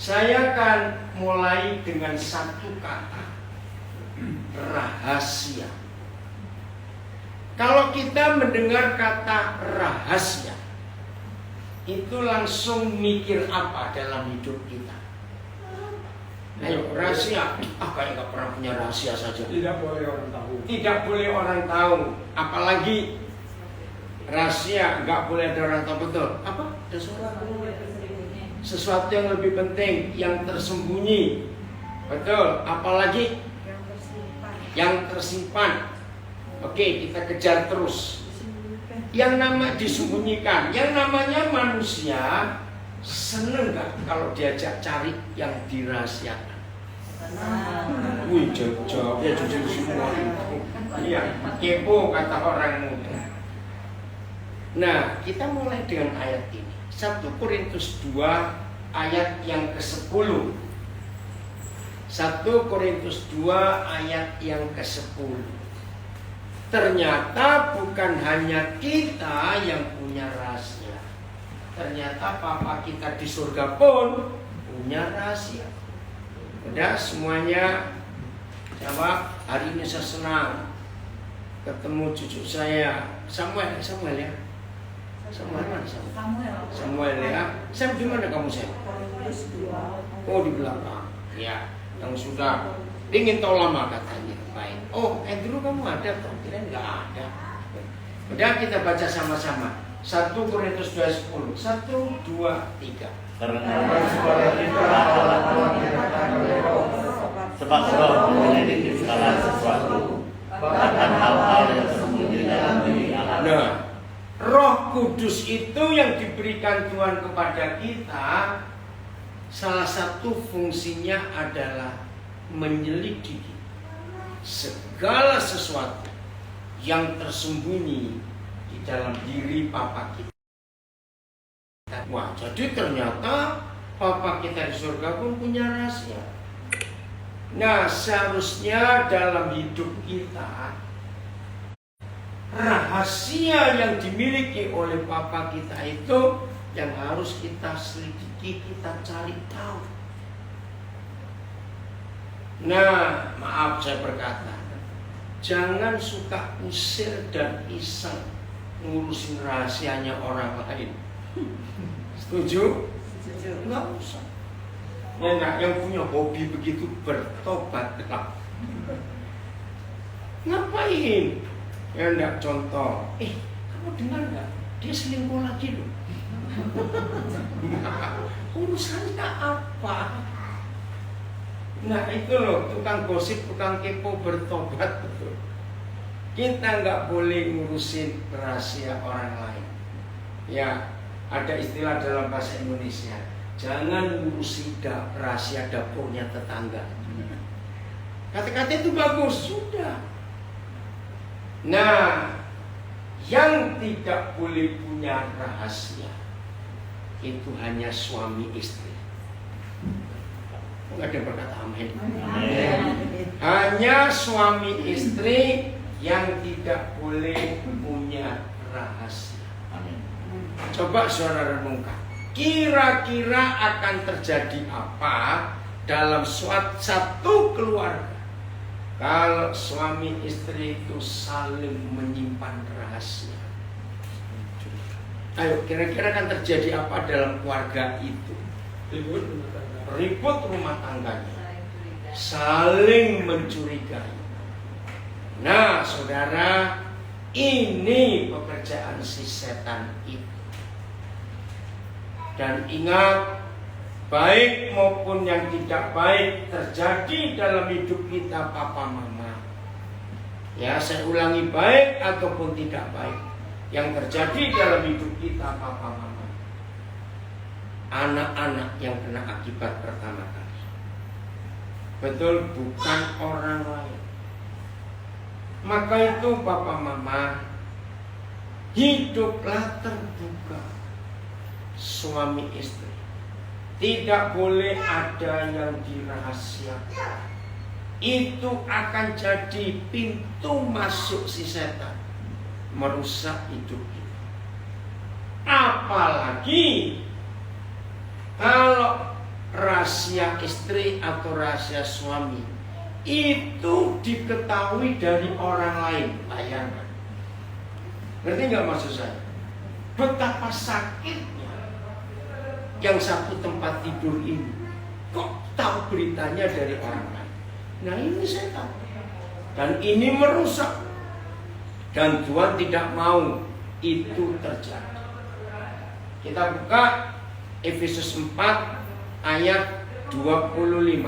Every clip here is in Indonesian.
Saya akan mulai dengan satu kata, rahasia. Kalau kita mendengar kata rahasia, itu langsung mikir apa dalam hidup kita? Ayo, rahasia. Kayak nggak pernah punya rahasia saja. Tidak boleh orang tahu. Tidak boleh orang tahu. Apalagi rahasia nggak boleh ada orang tahu. Betul. Apa? Sesuatu yang lebih penting, yang tersembunyi. Betul. Apalagi yang tersimpan. Oke, kita kejar terus. Yang nama disembunyikan. Yang namanya manusia seneng gak kalau diajak cari yang dirahasiakan? Wih, jawab ya jujur semua. Iya, kepo kata orang muda. Nah, kita mulai dengan ayat ini. 1 Korintus 2 ayat yang ke-10. 1 Korintus 2 ayat yang ke-10. Ternyata bukan hanya kita yang punya rahasia. Ternyata Papa kita di surga pun punya rahasia. Udah semuanya jawab. Hari ini saya senang ketemu cucu saya Samuel ya. Samuel mana Samuel ya. Sam di mana kamu Sam? Oh di belakang. Ya, yang sudah ingin tahu lama katanya. Baik. Oh, Andrew kamu ada toh? Kirain nggak ada. Udah kita baca sama-sama. 1 Korintus 2:10. 1, 2, 3. Karena suara kita adalah Tuhan sebab Roh menyelidiki segala sesuatu, bahkan hal-hal yang tersembunyi dalam diri Allah. Nah, Roh Kudus itu yang diberikan Tuhan kepada kita, salah satu fungsinya adalah menyelidiki segala sesuatu yang tersembunyi di dalam diri Papa kita. Wah, jadi ternyata Papa kita di surga pun punya rahasia. Nah, seharusnya dalam hidup kita, rahasia yang dimiliki oleh Papa kita itu yang harus kita selidiki, kita cari tahu. Nah, maaf saya berkata, jangan suka usir dan iseng ngurusin rahasianya orang lain. Setuju? Enggak usah. Ya, yang punya hobi begitu bertobat lah. Ngapain? Ya enggak, contoh. Kamu dengar enggak? Dia selingkuh lagi loh. Urusannya apa? Nah itu loh, tukang gosip, tukang kepo bertobat betul. Kita nggak boleh ngurusin rahasia orang lain. Ya, ada istilah dalam bahasa Indonesia, jangan ngurusi rahasia dapurnya tetangga. Kata-kata itu bagus, sudah. Nah, yang tidak boleh punya rahasia itu hanya suami istri. Enggak ada yang berkata amin. Hanya suami istri yang tidak boleh punya rahasia. Amin. Coba saudara renungkan, kira-kira akan terjadi apa dalam satu keluarga kalau suami istri itu saling menyimpan rahasia? Ayo, kira-kira akan terjadi apa dalam keluarga itu? Ribut rumah tangganya, saling mencurigai. Nah, saudara, ini pekerjaan si setan itu. Dan ingat, baik maupun yang tidak baik terjadi dalam hidup kita, papa mama. Ya, saya ulangi, baik ataupun tidak baik yang terjadi dalam hidup kita, papa mama. Anak-anak yang kena akibat pertama kali, betul, bukan orang lain. Maka itu papa mama, hiduplah terbuka suami istri. Tidak boleh ada yang dirahasiakan. Itu akan jadi pintu masuk si setan, merusak hidup kita. Apalagi kalau rahasia rahasia istri atau rahasia suami itu diketahui dari orang lain. Bayangkan. Ngerti nggak maksud saya? Betapa sakitnya yang satu tempat tidur ini kok tahu beritanya dari orang lain. Nah ini saya tahu. Dan ini merusak. Dan Tuhan tidak mau itu terjadi. Kita buka Efesus 4 ayat 25.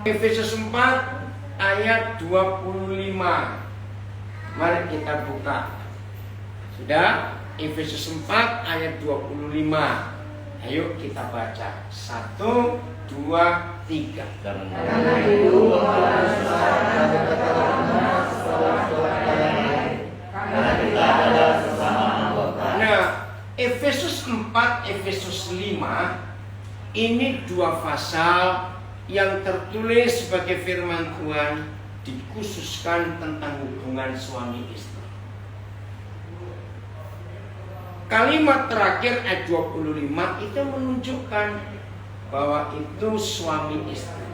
Efesus 4 ayat 25. Mari kita buka. Sudah? Efesus 4 ayat 25. Ayo kita baca. 1, 2, 3. Karena itu karena kita adalah sesama anggota. Nah, Efesus 4, Efesus 5 ini dua pasal yang tertulis sebagai firman Tuhan dikhususkan tentang hubungan suami istri. Kalimat terakhir ayat 25 itu menunjukkan bahwa itu suami istri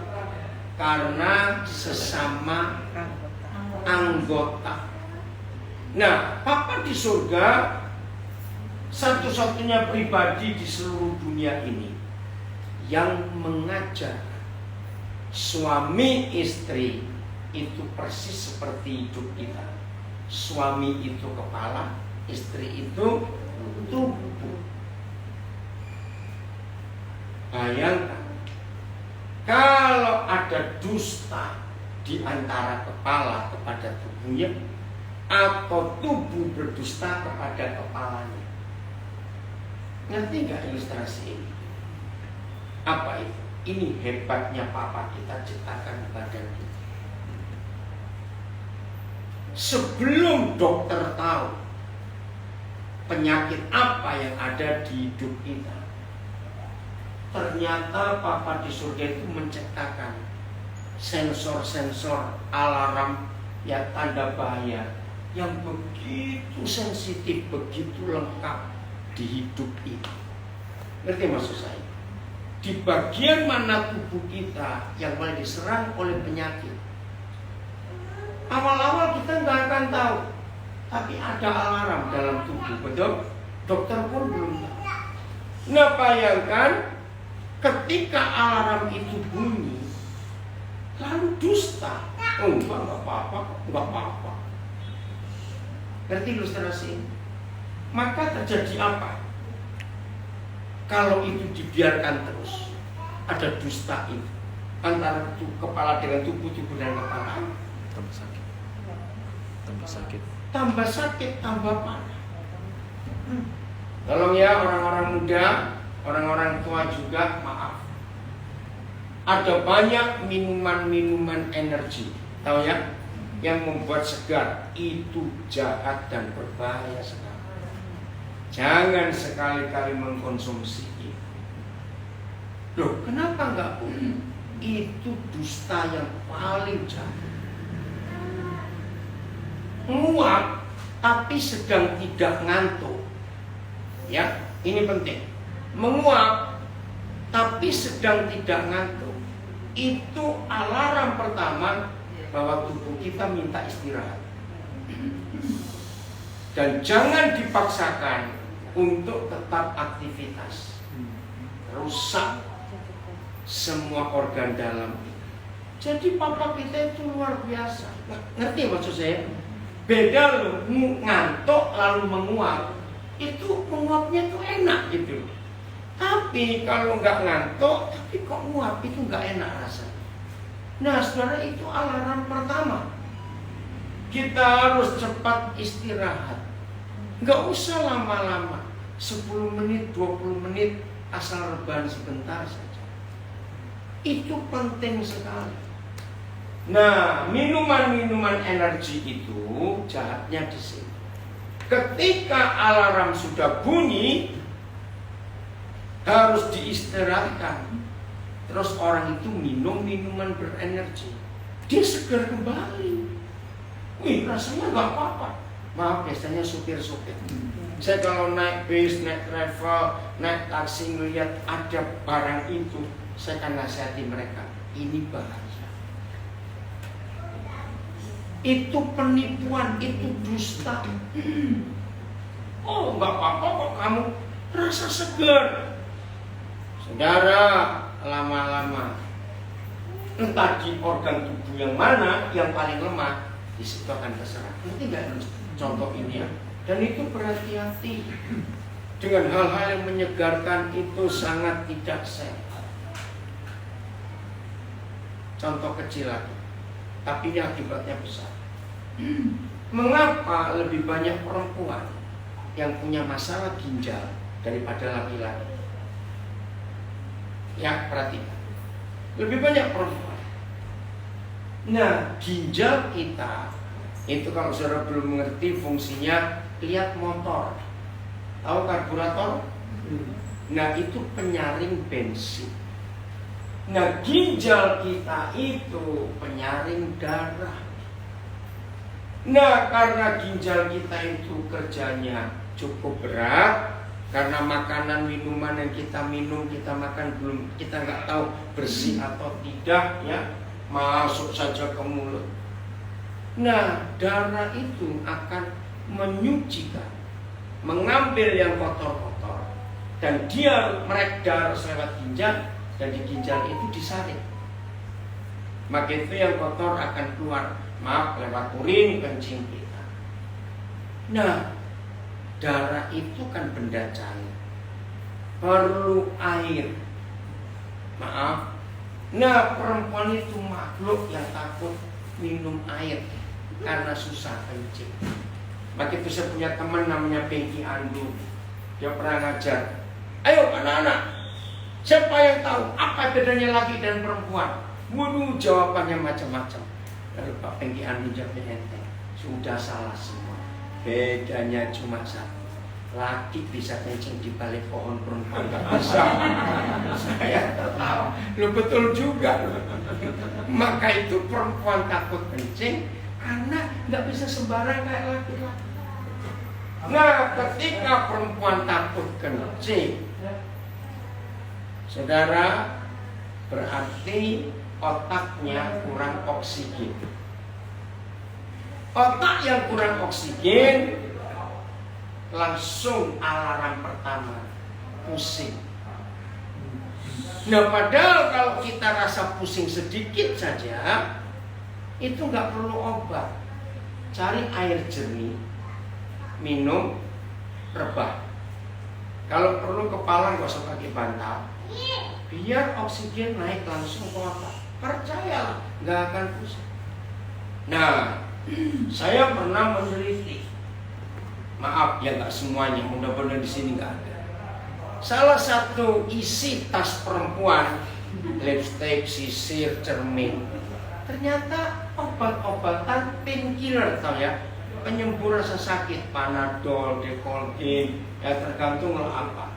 karena sesama anggota. Nah, Papa di surga satu-satunya pribadi di seluruh dunia ini yang mengajar suami istri itu persis seperti hidup kita. Suami itu kepala, istri itu tubuh. Bayangkan kalau ada dusta di antara kepala kepada tubuhnya atau tubuh berdusta kepada kepalanya. Ngerti nggak ilustrasi ini? Apa itu? Ini hebatnya Papa kita ciptakan badan kita. Sebelum dokter tahu penyakit apa yang ada di hidup kita, ternyata Papa di surga itu menciptakan sensor-sensor alarm ya tanda bahaya yang begitu sensitif, begitu lengkap di hidup ini. Ngerti maksud saya? Di bagian mana tubuh kita yang mulai diserang oleh penyakit, awal-awal kita nggak akan tahu, tapi ada alarm dalam tubuh, betul? Dokter pun belum tahu. Nah, bayangkan ketika alarm itu bunyi, lalu dusta, oh enggak apa-apa, enggak apa-apa. Ngerti ilustrasi ini? Maka terjadi apa? Kalau itu dibiarkan terus, ada dusta itu antara kepala dengan tubuh dan kepala, tambah sakit, tambah sakit, tambah parah. Tolong ya orang-orang muda, orang-orang tua juga, maaf. Ada banyak minuman-minuman energi, tahu ya, yang membuat segar. Itu jahat dan berbahaya sekali. Jangan sekali-kali mengkonsumsi itu. Loh, kenapa enggak boleh? Itu dusta yang paling jahat. Menguap tapi sedang tidak ngantuk. Ya, ini penting. Menguap tapi sedang tidak ngantuk. Itu alarm pertama bahwa tubuh kita minta istirahat. Dan jangan dipaksakan untuk tetap aktivitas. Rusak semua organ dalam. Jadi Papa kita itu luar biasa. Ngerti maksud saya? Beda loh, ngantuk lalu menguap. Itu menguapnya tuh enak gitu. Tapi kalau nggak ngantuk, tapi kok nguap itu nggak enak rasanya. Nah, saudara, itu alarm pertama. Kita harus cepat istirahat. Nggak usah lama-lama. 10 menit, 20 menit, asal rebahan sebentar saja. Itu penting sekali. Nah, minuman-minuman energi itu jahatnya di sini. Ketika alarm sudah bunyi, harus diistirahatkan. Terus orang itu minum minuman berenergi, dia segar kembali. Wih, rasanya nggak apa-apa. Maaf, biasanya supir-supir. Saya kalau naik bis, naik travel, naik taksi, ngelihat ada barang itu, saya akan nasihati mereka, ini bahaya. Itu penipuan, itu dusta. Oh, nggak apa-apa kok kamu rasa segar. Saudara, lama-lama entah di organ tubuh yang mana yang paling lemah, di situ akan terserah. Nanti nggak contoh ini ya. Dan itu berhati-hati dengan hal-hal yang menyegarkan, itu sangat tidak sehat. Contoh kecil lagi, tapi ini akibatnya besar. Mengapa lebih banyak perempuan yang punya masalah ginjal daripada laki-laki? Ya, perhatikan. Lebih banyak perempuan. Nah, ginjal kita itu kalau saudara belum mengerti fungsinya, lihat motor. Tahu karburator? Nah, itu penyaring bensin. Nah, ginjal kita itu penyaring darah. Nah, karena ginjal kita itu kerjanya cukup berat, karena makanan minuman yang kita minum, kita makan belum, kita nggak tahu bersih atau tidak, ya, masuk saja ke mulut. Nah, darah itu akan menyucikan, mengambil yang kotor-kotor, dan dia merek darah lewat ginjal, dan di ginjal itu disaring. Maka itu yang kotor akan keluar, maaf, lewat urin, kencing kita. Nah, darah itu kan benda cair, perlu air. Maaf. Nah, perempuan itu makhluk yang takut minum air karena susah kencing. Maka itu saya punya teman namanya Peggy Andu. Dia pernah ngajar, ayo anak-anak, siapa yang tahu apa bedanya laki dan perempuan? Waduh, jawabannya macam-macam. Lalu Pak Peggy Andu jawabnya enteng, sudah salah semua. Bedanya cuma satu, laki bisa kencing di balik pohon, perempuan nggak bisa. Saya tahu, lu betul juga. Maka itu perempuan takut kencing karena nggak bisa sembarang kayak laki-laki. Nah, ketika perempuan takut kencing, saudara, berarti otaknya kurang oksigen. Otak yang kurang oksigen, langsung alarm pertama, pusing. Nah, padahal kalau kita rasa pusing sedikit saja, itu nggak perlu obat. Cari air jernih, minum, rebah. Kalau perlu kepala nggak usah pakai bantal, biar oksigen naik langsung ke otak. Percayalah, nggak akan pusing. Nah, saya pernah meneliti. Maaf ya, nggak semuanya, mudah-mudahan di sini nggak ada. Salah satu isi tas perempuan, lipstick, sisir, cermin, ternyata obat-obatan painkiller, tau ya, penyembuh rasa sakit, Panadol, Decolgin, ya tergantung apa.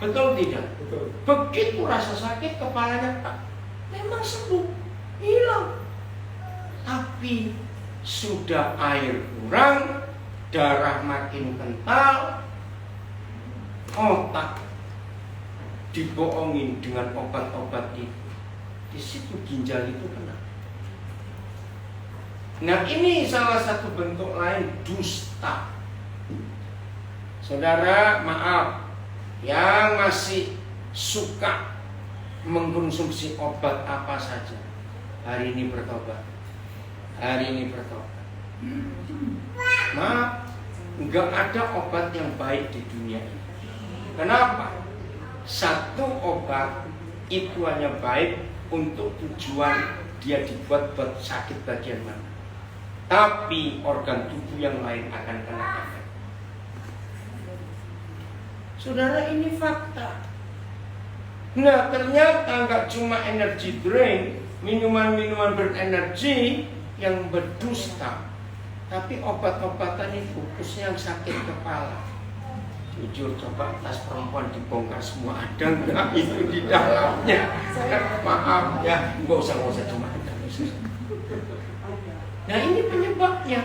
Betul tidak? Betul. Begitu rasa sakit, kepalanya tak, memang sembuh, hilang. Tapi sudah air kurang, darah makin kental, otak dibohongin dengan obat-obat itu. Di situ ginjal itu kena. Nah, ini salah satu bentuk lain dusta. Saudara, maaf, yang masih suka mengkonsumsi obat apa saja, hari ini bertobat. Hari ini bertobat. Maaf, nggak ada obat yang baik di dunia ini. Kenapa? Satu obat itu hanya baik untuk tujuan dia dibuat buat sakit bagian mana. Tapi organ tubuh yang lain akan kena efek. Saudara, ini fakta. Nah, ternyata nggak cuma energy drink, minuman-minuman berenergi yang berdusta, tapi obat-obatan itu khususnya yang sakit kepala. Jujur, coba tas perempuan dibongkar semua, ada nggak itu di dalamnya? Maaf ya, nggak usah cuma ada. Nah, ini penyebabnya.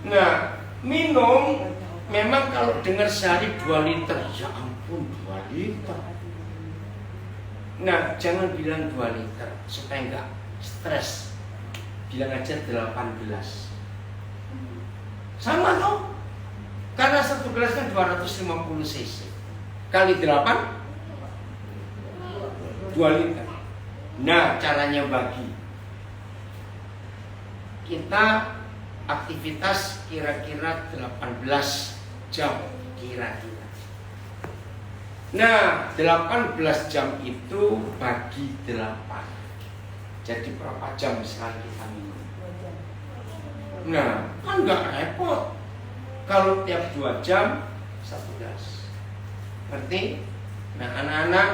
Nah, minum memang kalau dengar sehari 2 liter, ya ampun 2 liter. Nah, jangan bilang 2 liter supaya enggak stres. Bilang aja 18. Sama toh? Karena satu gelas kan 250 cc. Kali 8 2 liter. Nah, caranya bagi. Kita aktivitas kira-kira 18 jam kira-kira. Nah, 18 jam itu bagi 8. Jadi berapa jam sekali kita minum? Nah, kan nggak repot. Kalau tiap 2 jam 1 gelas. Ngerti? Nah, anak-anak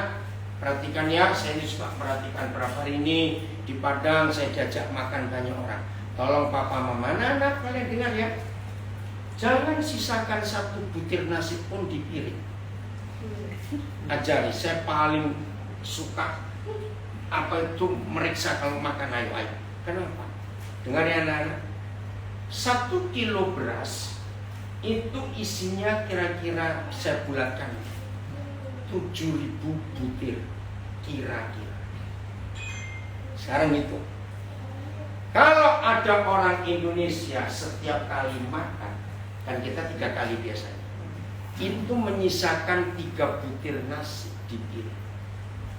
perhatikan ya, saya juga perhatikan berapa hari ini di Padang saya diajak makan banyak orang. Tolong papa mama, anak kalian dengar ya. Jangan sisakan 1 butir nasi pun di piring. Ajari, saya paling suka apa itu meriksa kalau makan ayo. Kenapa? Dengar ya anak-anak. 1 kilo beras itu isinya kira-kira saya bulatkan 7.000 butir kira-kira. Sekarang itu, kalau ada orang Indonesia setiap kali makan, kan kita 3 kali biasanya, itu menyisakan 3 butir nasi di piring.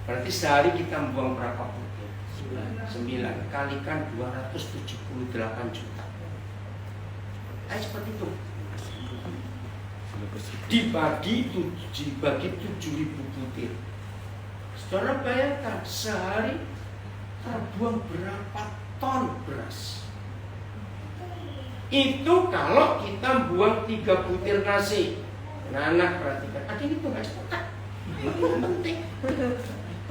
Berarti sehari kita buang berapa butir? 9 kalikan 278 juta. Seperti itu. Dibagi 7.000 butir. Saudara bayangkan sehari terbuang berapa ton beras. Itu kalau kita buang 3 butir nasi. Nah, anak perhatikan, ada ini tuh nggak cepat. Penting.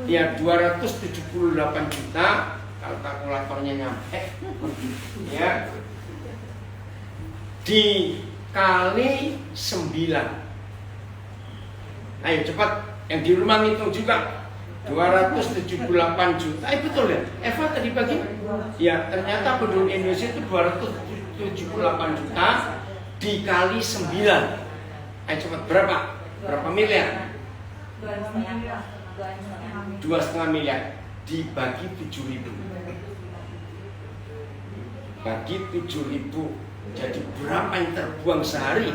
Ya 278 juta kalau kalkulatornya nyampe. Ya. Dikali 9. Ayo cepat, yang di rumah ngitung juga. 278 juta. Betul ya? Eva tadi pagi? Ya, ternyata penduduk Indonesia itu 278 juta dikali 9. Ayo cepat, berapa? Berapa miliar? 2,5 miliar dibagi 7.000. Bagi 7.000. Jadi berapa yang terbuang sehari?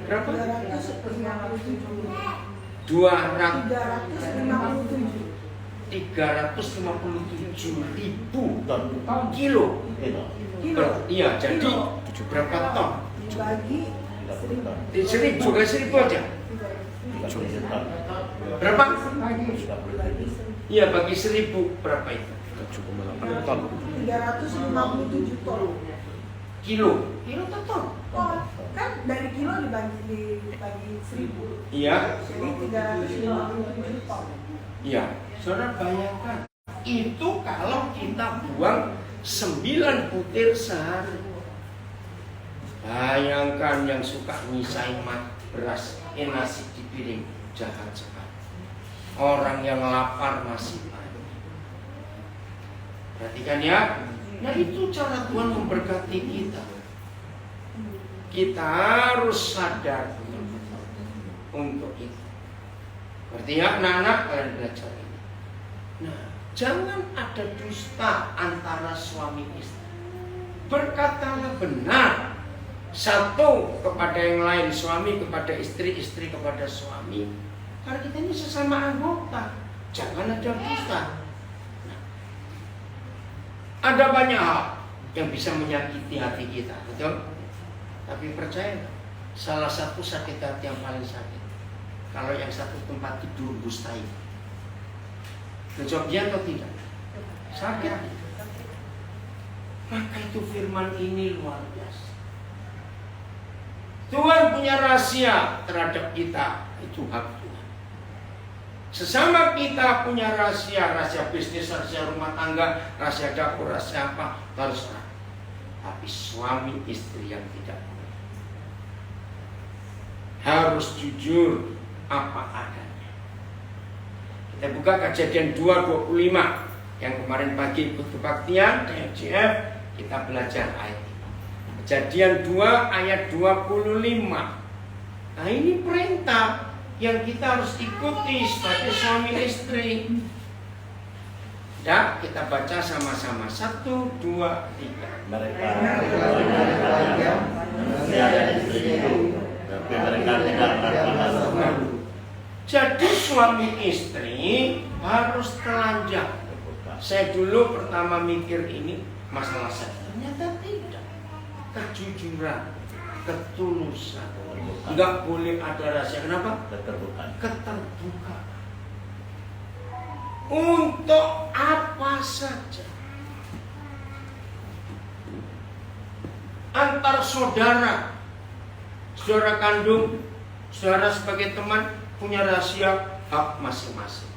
Berapa? 357.000 kilo. Iya, jadi berapa ton? Dibagi 1.000 aja. Berapa? Iya, bagi 1.000 berapa itu? 7,8 ton. 357 ton. Kilo atau ton? Kan dari kilo dibagi 1.000. Iya. Jadi 357 ton. Iya. Saudara bayangkan, itu kalau kita buang 9 butir sehari. Bayangkan yang suka nyisain beras, nasi di piring, jahat sekali. Orang yang lapar masih banyak. Perhatikan ya. Nah, itu cara Tuhan memberkati kita. Kita harus sadar untuk itu. Artinya anak-anak kalian belajar ini. Nah, jangan ada dusta antara suami istri. Berkatalah benar. Satu kepada yang lain, suami kepada istri, istri kepada suami. Karena kita ini sesama anggota. Jangan ada dusta. Ada banyak hal yang bisa menyakiti hati kita, betul? Tapi percaya, salah satu sakit hati yang paling sakit, kalau yang satu tempat tidur dusta'i. Menjawab ya atau tidak? Sakit. Maka itu firman ini luar biasa. Tuhan punya rahasia terhadap kita, itu hak Tuhan. Sesama kita punya rahasia bisnis, rahasia rumah tangga, rahasia dapur, rahasia apa, terserah. Tapi suami istri yang tidak boleh. Harus jujur apa adanya. Kita buka Kejadian 2:25 yang kemarin pagi ikut kebaktian TFGF, kita belajar ayat ini. Kejadian 2 ayat 25. Nah, ini perintah. yang kita harus ikuti sebagai suami istri. Ya, kita baca sama-sama. 1, 2, 3. Mereka tiada istri itu, tapi mereka tidak akan. Jadi suami istri harus telanjang. Saya dulu pertama mikir ini masalah seks, ternyata tidak. Kejujuran, ketulusan, nggak boleh ada rahasia. Kenapa? Keterbukaan. Keterbukaan. Untuk apa saja. Antar saudara, saudara kandung, saudara sebagai teman punya rahasia hak masing-masing.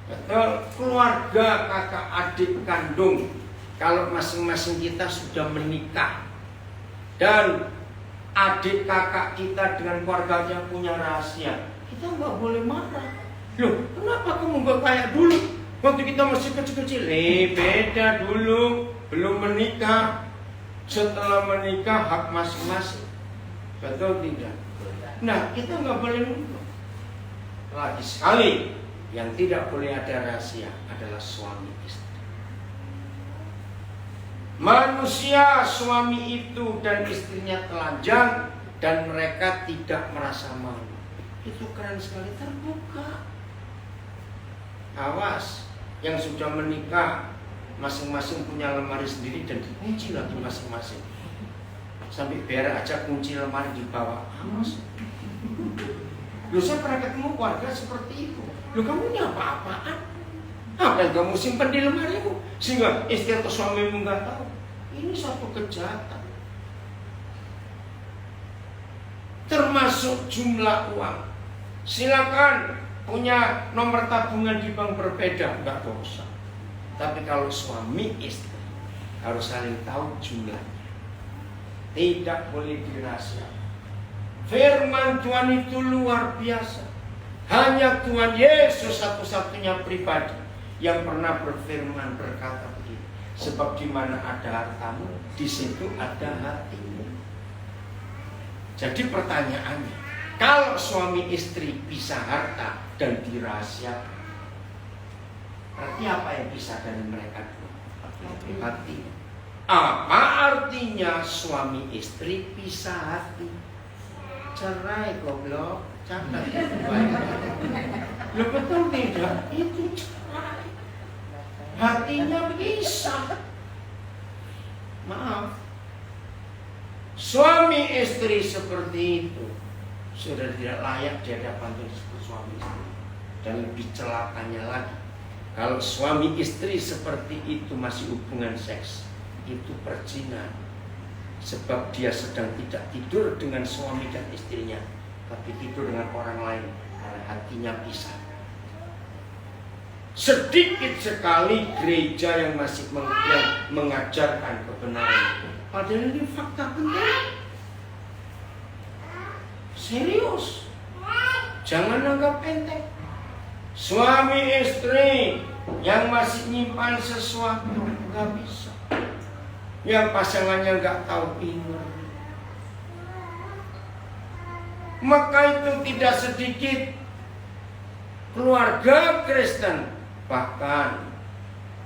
Betul, keluarga kakak adik kandung, kalau masing-masing kita sudah menikah dan adik kakak kita dengan keluarganya punya rahasia, kita nggak boleh marah. Loh, kenapa kamu nggak kayak dulu? Waktu kita masih kecil-kecil, beda dulu, belum menikah. Setelah menikah hak masing-masing. Betul tidak? Nah, kita nggak boleh nuduh. Lagi sekali, yang tidak boleh ada rahasia adalah suami istri. Manusia, suami itu dan istrinya telanjang dan mereka tidak merasa malu. Itu keren sekali, terbuka. Awas, yang sudah menikah masing-masing punya lemari sendiri dan dikunci lagi masing-masing. Sampai biar aja kunci lemari di bawah. Awas. Loh, saya pernah ketemu keluarga seperti itu. Loh, kamu ini apa-apaan? Apa yang kamu simpan di lemarimu? Sehingga istri atau suamimu nggak tahu. Ini suatu kejahatan. Termasuk jumlah uang. Silakan punya nomor tabungan di bank berbeda, nggak dosa. Tapi kalau suami istri harus saling tahu jumlahnya. Tidak boleh dirahasiakan. Firman Tuhan itu luar biasa. Hanya Tuhan Yesus satu-satunya pribadi yang pernah berfirman berkata begini. Sebab di mana ada hartamu, di situ ada hatimu. Jadi pertanyaannya, kalau suami istri bisa harta dan dirahasiakan, berarti apa yang bisa dari mereka dua? Hati. Apa artinya suami istri bisa hati? Cerai goblok, catat itu banyak. Lo betul tidak? Itu cerai. Hatinya bisa. Maaf. Suami istri seperti itu sudah tidak layak di hadapan Tuhan disebut suami istri. Dan lebih celakanya lagi, kalau suami istri seperti itu masih hubungan seks, itu perzinahan. Sebab dia sedang tidak tidur dengan suami dan istrinya, tapi tidur dengan orang lain karena hatinya pisah. Sedikit sekali gereja yang masih mengajarkan kebenaran. Padahal ini fakta penting. Serius. Jangan anggap enteng. Suami istri yang masih nyimpan sesuatu nggak bisa. Yang pasangannya nggak tahu ingat. Maka itu tidak sedikit keluarga Kristen. Bahkan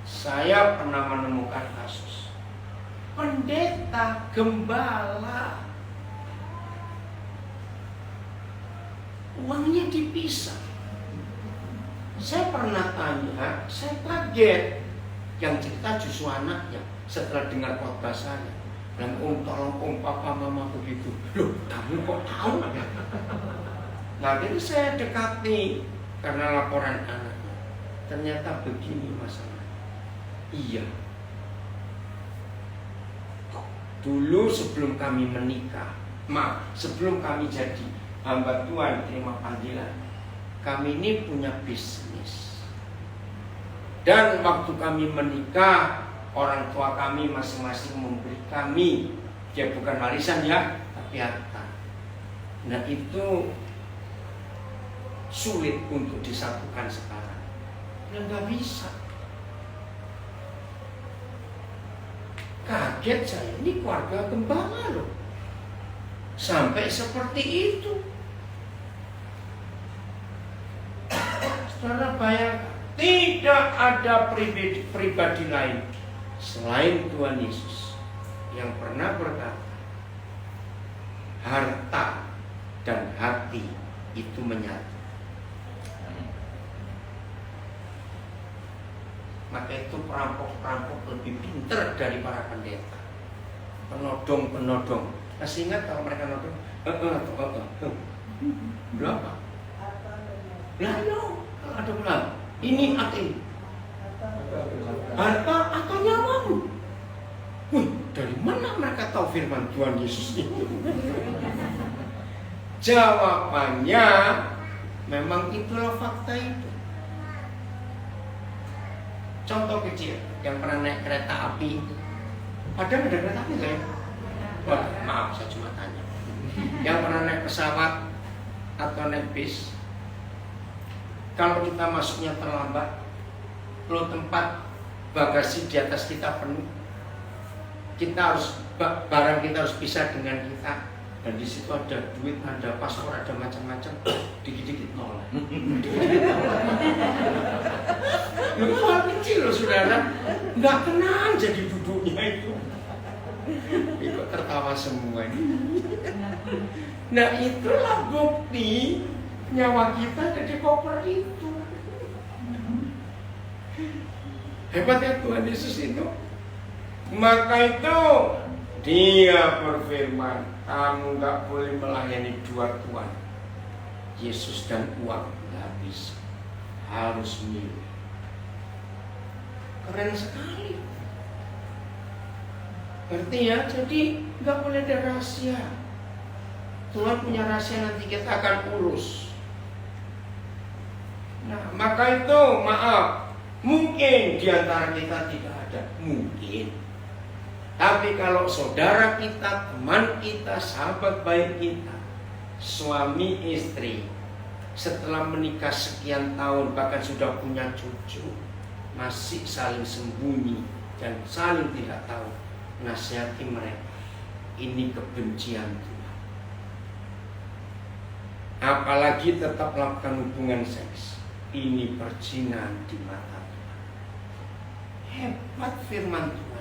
saya pernah menemukan kasus pendeta, gembala, uangnya dipisah. Saya pernah tanya, saya kaget. Yang cerita justru anaknya. Setelah dengar khotbah saya, dan tolong papa mama begitu. Loh, kamu kok tahu? Nah, jadi saya dekati karena laporan anaknya. Ternyata begini masalahnya. Iya. Dulu sebelum kami menikah, sebelum kami jadi hamba Tuhan terima panggilan, kami ini punya bisnis. Dan waktu kami menikah, orang tua kami masing-masing memberi kami, ya bukan warisan ya, tapi harta. Nah itu sulit untuk disatukan sekarang. Dan nggak bisa. Kaget saya, ini keluarga gembala loh. Sampai seperti itu. Saudara bayangkan, tidak ada pribadi lain selain Tuhan Yesus yang pernah berkata, harta dan hati itu menyatu. Maka itu perampok-perampok lebih pintar dari para pendeta, penodong-penodong. Masih ingat kalau mereka nodong? Berapa? Lah yo, kalau ada bilang, ini hati, harta atau nyawamu. Wih, dari mana mereka tahu firman Tuhan Yesus itu? Jawabannya, memang itulah fakta itu. Contoh kecil, yang pernah naik kereta api, ada kereta api nggak ya? Wah, maaf, saya cuma tanya. Yang pernah naik pesawat atau naik bis, kalau kita masuknya terlambat, kalau tempat bagasi di atas kita penuh, barang kita harus pisah dengan kita, dan di situ ada duit, ada paspor, ada macam-macam, dikit-dikit nol. Itu hal kecil loh saudara, nggak tenang jadi duduknya itu. Ikut tertawa semua ini. Nah itulah bukti nyawa kita ada di koper itu. Hebat ya Tuhan Yesus itu. Maka itu Dia berfirman, kamu nggak boleh melayani dua tuan, Yesus dan uang, nggak bisa, harus milih. Keren sekali. Ngerti ya? Jadi nggak boleh ada rahasia. Tuhan punya rahasia, nanti kita akan urus. Nah, maka itu maaf, mungkin di antara kita tidak ada, mungkin. Tapi kalau saudara kita, teman kita, sahabat baik kita, suami istri, setelah menikah sekian tahun, bahkan sudah punya cucu, masih saling sembunyi dan saling tidak tahu, nasihati mereka. Ini kebencian Tuhan. Apalagi tetap melakukan hubungan seks, ini perzinahan di mata Tuhan. Hebat firman Tuhan.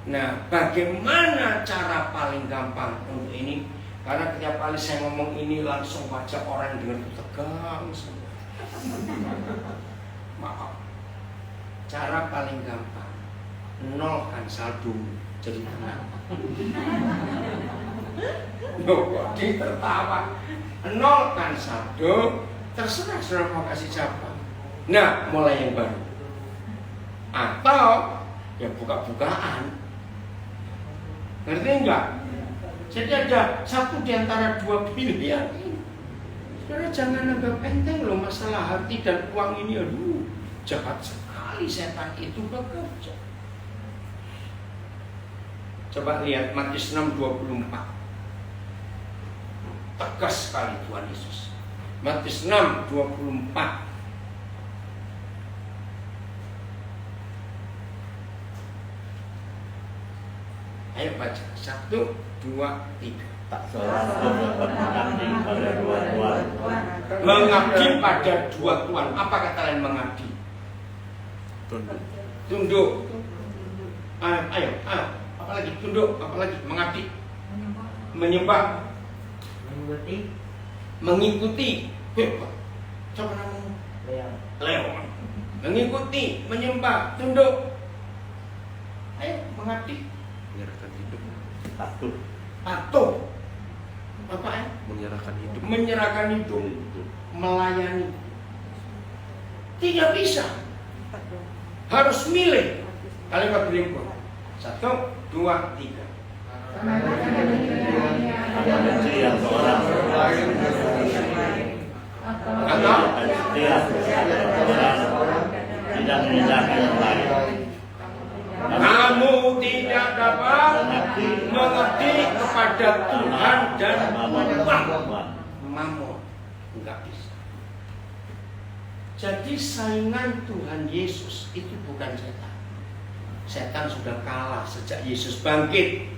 Nah, bagaimana cara paling gampang untuk ini? Karena setiap kali saya ngomong ini langsung wajah orang yang dengar itu tegang semua. Maaf. Cara paling gampang, nolkan saldo, jadi tenang. Loh, kok tertawa? Nolkan saldo, terserah saudara mau kasih siapa. Nah, mulai yang baru. Atau ya buka-bukaan. Ngerti enggak? Jadi ada satu di antara dua pilihan ini. Saudara jangan anggap enteng loh masalah hati dan uang ini. Aduh, jahat sekali setan itu bekerja. Coba lihat Matius 6:24. Tegas sekali Tuhan Yesus. Matius 6:24. Ayo baca, 1, 2, 3. Tak seorang pun dapat mengabdi pada dua tuan. Mengabdi pada dua tuan. Apa kata lain mengabdi? Tunduk. Ayo. Apalagi tunduk, apalagi mengabdi. Menyembah. Mengikuti. Coba namamu. Leon. Mengikuti, menyembah, tunduk. Ayo mengabdi. Menyerahkan hidup. Patuh. Apa ya? Menyerahkan hidup. Menyerahkan hidup. Melayani. Tidak bisa. Harus milih. Kalimat berikut. 1, 2, 3. Benci yang seorang Atau tidak menyalahkan yang lain. kamu tidak dapat mengerti kepada Tuhan dan Mamon. Enggak bisa. Jadi saingan Tuhan Yesus itu bukan setan. Setan sudah kalah sejak Yesus bangkit.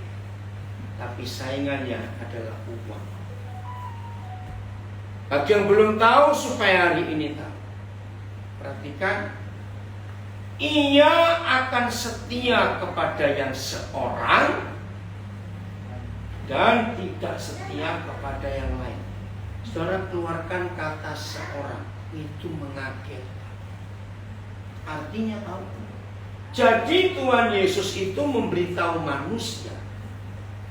Tapi saingannya adalah uang. Bagi yang belum tahu supaya hari ini tahu. Perhatikan, ia akan setia kepada yang seorang dan tidak setia kepada yang lain. Saudara, keluarkan kata seorang, itu mengagetkan. Artinya tahu. Jadi Tuhan Yesus itu memberitahu manusia,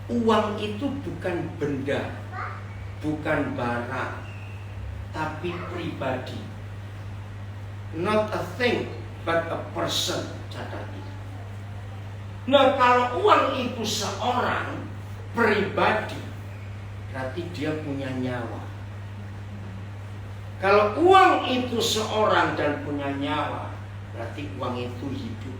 uang itu bukan benda, bukan barang, tapi pribadi. Not a thing, but a person. Catat itu. Nah, kalau uang itu seorang pribadi, berarti dia punya nyawa. Kalau uang itu seorang dan punya nyawa, berarti uang itu hidup.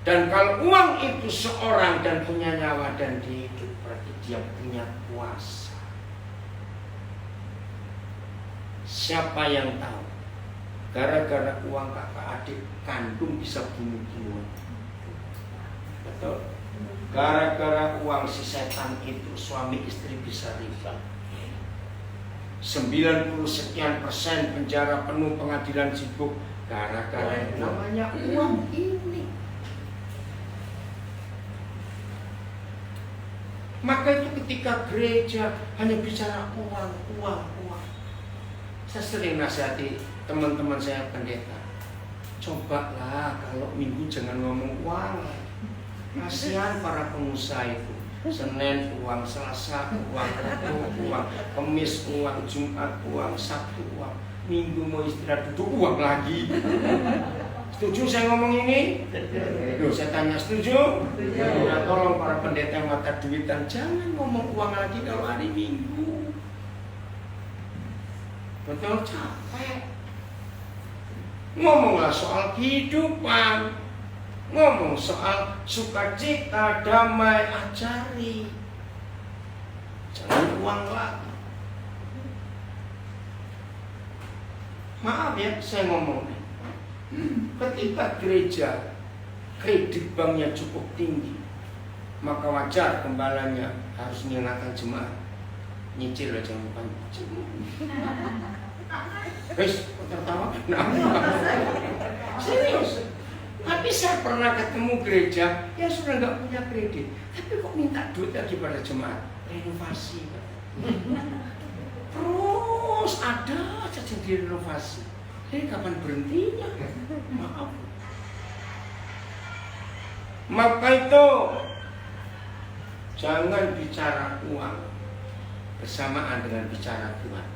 Dan kalau uang itu seorang dan punya nyawa dan dia hidup, berarti dia punya kuasa. Siapa yang tahu? Gara-gara uang kakak adik kandung bisa bunuh-bunuhan. Betul? Gara-gara uang si setan itu suami istri bisa ribut. 90 sekian persen penjara penuh, pengadilan sibuk, gara-gara yang namanya uang ini. Maka itu ketika gereja hanya bicara uang. Saya sering nasihati teman-teman saya pendeta, cobalah kalau minggu jangan ngomong uang. Kasihan para pengusaha itu. Senin uang, Selasa uang, Rabu uang, Kamis uang, Jumat uang, Sabtu uang, Minggu mau istirahat duduk uang lagi. Setuju saya ngomong ini? Loh, saya tanya setuju? Nah, tolong para pendeta yang mata duitan, jangan ngomong uang lagi kalau hari Minggu. Betul, capek. Ngomonglah soal kehidupan. Ngomong soal sukacita, damai, ajari. Jangan uang lagi. Maaf ya, saya ngomong. Ketika gereja kredit banknya cukup tinggi, maka wajar gembalanya harus mengingatkan jemaat, nyicil aja bukan wes, tertawa kenapa? Serius. Tapi saya pernah ketemu gereja yang sudah nggak punya kredit, tapi kok minta duit lagi pada jemaat, renovasi. Terus ada saja direnovasi. Ini kapan berhentinya? Maaf. Maka itu jangan bicara uang bersamaan dengan bicara Tuhan,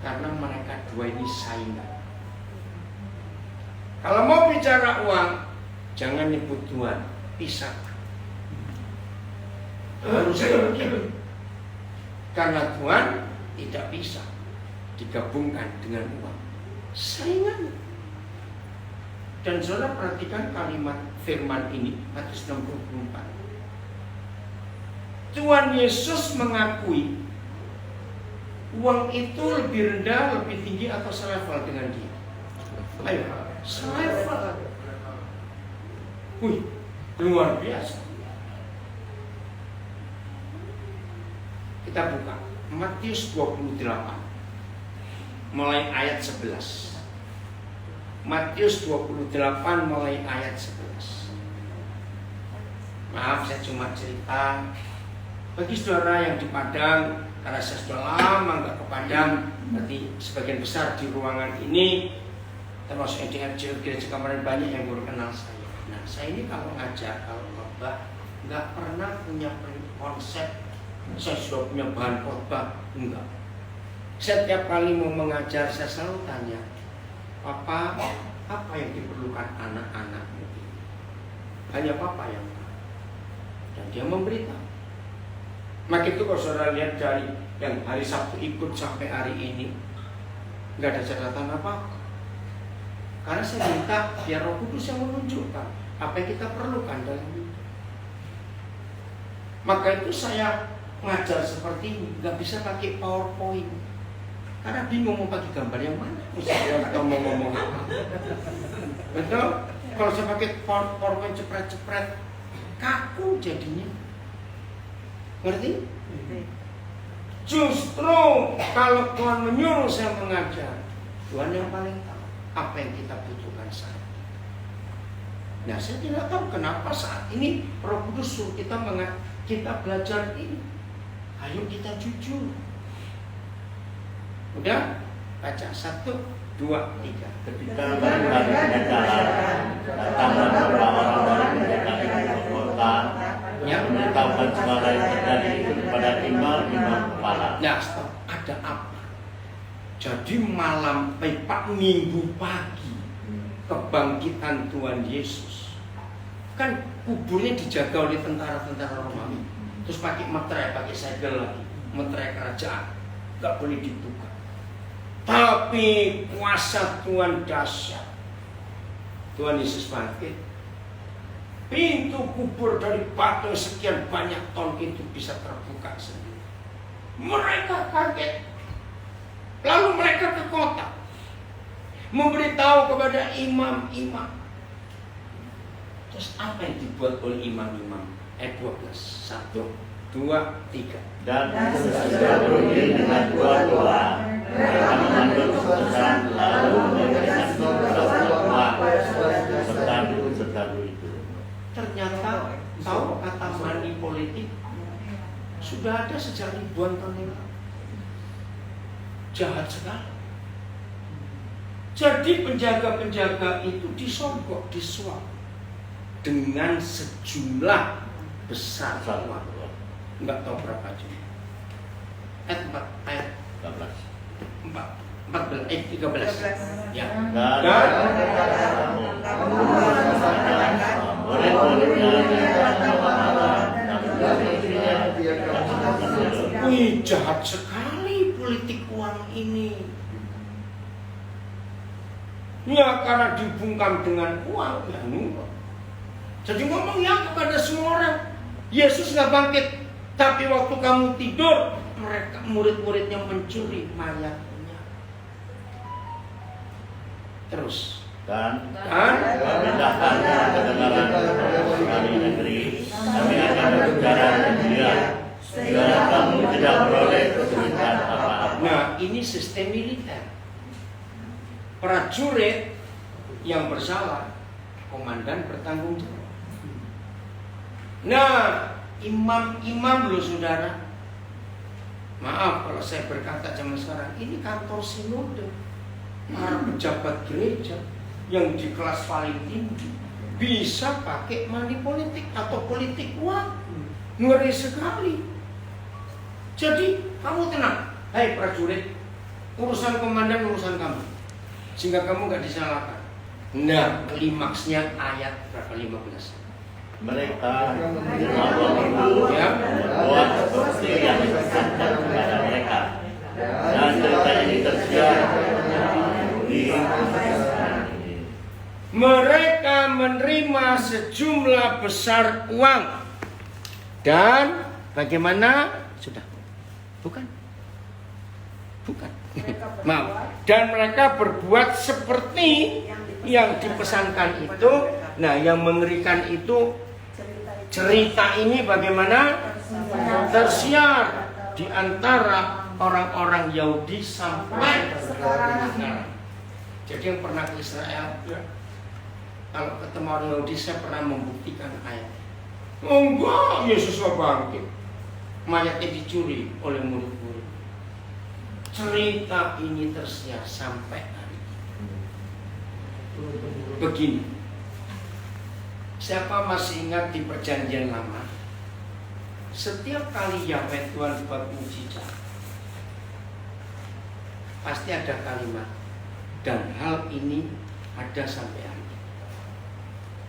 karena mereka dua ini saingan. Kalau mau bicara uang, jangan nyebut Tuhan, pisah. Harus begitu. Karena Tuhan tidak bisa digabungkan dengan uang. Saingan. Dan saudara perhatikan kalimat firman ini, Matius 64. Tuhan Yesus mengakui uang itu lebih rendah, lebih tinggi atau selevel dengan dia. Ayo, selevel. Wih, luar biasa. Kita buka Matius 28 mulai ayat 11. Matius 28 mulai ayat 11. Maaf, saya cuma cerita bagi saudara yang di Padang, karena saya sudah lama nggak ke Padang, berarti sebagian besar di ruangan ini termasuk EDRJ Gereja Kemarin banyak yang baru kenal saya. Nah, saya ini kalau ngajar, kalau khotbah nggak pernah punya konsep saya sudah punya bahan khotbah, enggak. Setiap kali mau mengajar saya selalu tanya, Papa, apa yang diperlukan anak-anak? Hanya Papa yang tahu. Dan dia memberitahu. Maka itu kalau saudara lihat dari yang hari Sabtu ikut sampai hari ini, nggak ada catatan apa-apa. Karena saya minta biar Roh Kudus yang menunjukkan apa yang kita perlukan dalam hidup. Maka itu saya ngajar seperti ini, nggak bisa pakai PowerPoint. Karena bingung mau pakai gambar yang mana, atau mau ngomong apa. Betul? Kalau saya pakai PowerPoint cepret-cepret, kaku jadinya. Ngerti? Justru kalau Tuhan menyuruh saya mengajar, Tuhan yang paling tahu apa yang kita butuhkan saat ini. Nah, saya tidak tahu kenapa saat ini Roh Kudus suruh kita belajar ini. Ayo kita jujur. Udah? Baca 1, 2, 3. Ketika melakukan pengajaran, datanglah beberapa orang dari pendeta kota yang memberitahukan segala yang terjadi itu kepada imam-imam kepala. Nah, stop. Ada apa? Jadi malam Pak Minggu pagi kebangkitan Tuhan Yesus, kan kuburnya dijaga oleh tentara-tentara Romawi. Terus pakai meterai, pakai segel lagi, meterai kerajaan, nggak boleh dibuka. Tapi kuasa Tuhan dahsyat. Tuhan Yesus bangkit. Pintu kubur dari batu sekian banyak ton itu bisa terbuka sendiri. Mereka kaget. Lalu mereka ke kota, memberitahu kepada imam-imam. Terus apa yang dibuat oleh imam-imam? Ayat 12. 1, 2, 3. Dan sesudah berundi dengan dua-dua, mereka mengambil keputusan lalu memberikan sebuah serta itu. Ternyata tahu kata money politik sudah ada sejak ribuan tahun yang lalu. Jahat sekali. Jadi penjaga-penjaga itu disogok, disuap dengan sejumlah besar uang. Enggak tahu berapa jumlah. Ayat 13. Ya. Wih, jahat sekali politik uang ini. Ya, karena dibungkam dengan uang, ya nurut. Jadi ngomong ya kepada semua orang, Yesus nggak bangkit, tapi waktu kamu tidur, mereka murid-muridnya mencuri mayatnya. Terus Dan memindahkan kebenaran dari negeri, kami akan berbicara dengan dia, sehingga kamu tidak beroleh kesulitan apa-apa. Nah, ini sistem militer. Prajurit yang bersalah, komandan bertanggung jawab. Nah, imam-imam loh saudara. Maaf kalau saya berkata zaman sekarang, ini kantor sinode. Para pejabat gereja yang di kelas paling tinggi bisa pakai money politik atau politik uang. Ngeri sekali. Jadi kamu tenang, hai prajurit, urusan komandan urusan kamu, sehingga kamu nggak disalahkan. Nah, klimaksnya ayat berapa? 15. Mereka menjawab itu membuat seperti yang dipesankan kepada mereka. Dan cerita ini tersiar di mereka menerima sejumlah besar uang. Dan bagaimana? Sudah. Bukan. Maaf. Dan mereka berbuat seperti yang dipesankan itu. Nah, yang mengerikan itu cerita ini bagaimana tersiar di antara orang-orang Yahudi sampai sekarang. Jadi yang pernah ke Israel, kalau ketemu orang Yahudi, saya pernah membuktikan ayat. Enggak, Yesus bangkit. Mayatnya dicuri oleh murid-murid. Cerita ini tersiar sampai hari ini. Begini, siapa masih ingat di perjanjian lama, setiap kali Yahweh Tuhan buat mujizat, pasti ada kalimat, dan hal ini ada sampai hari ini.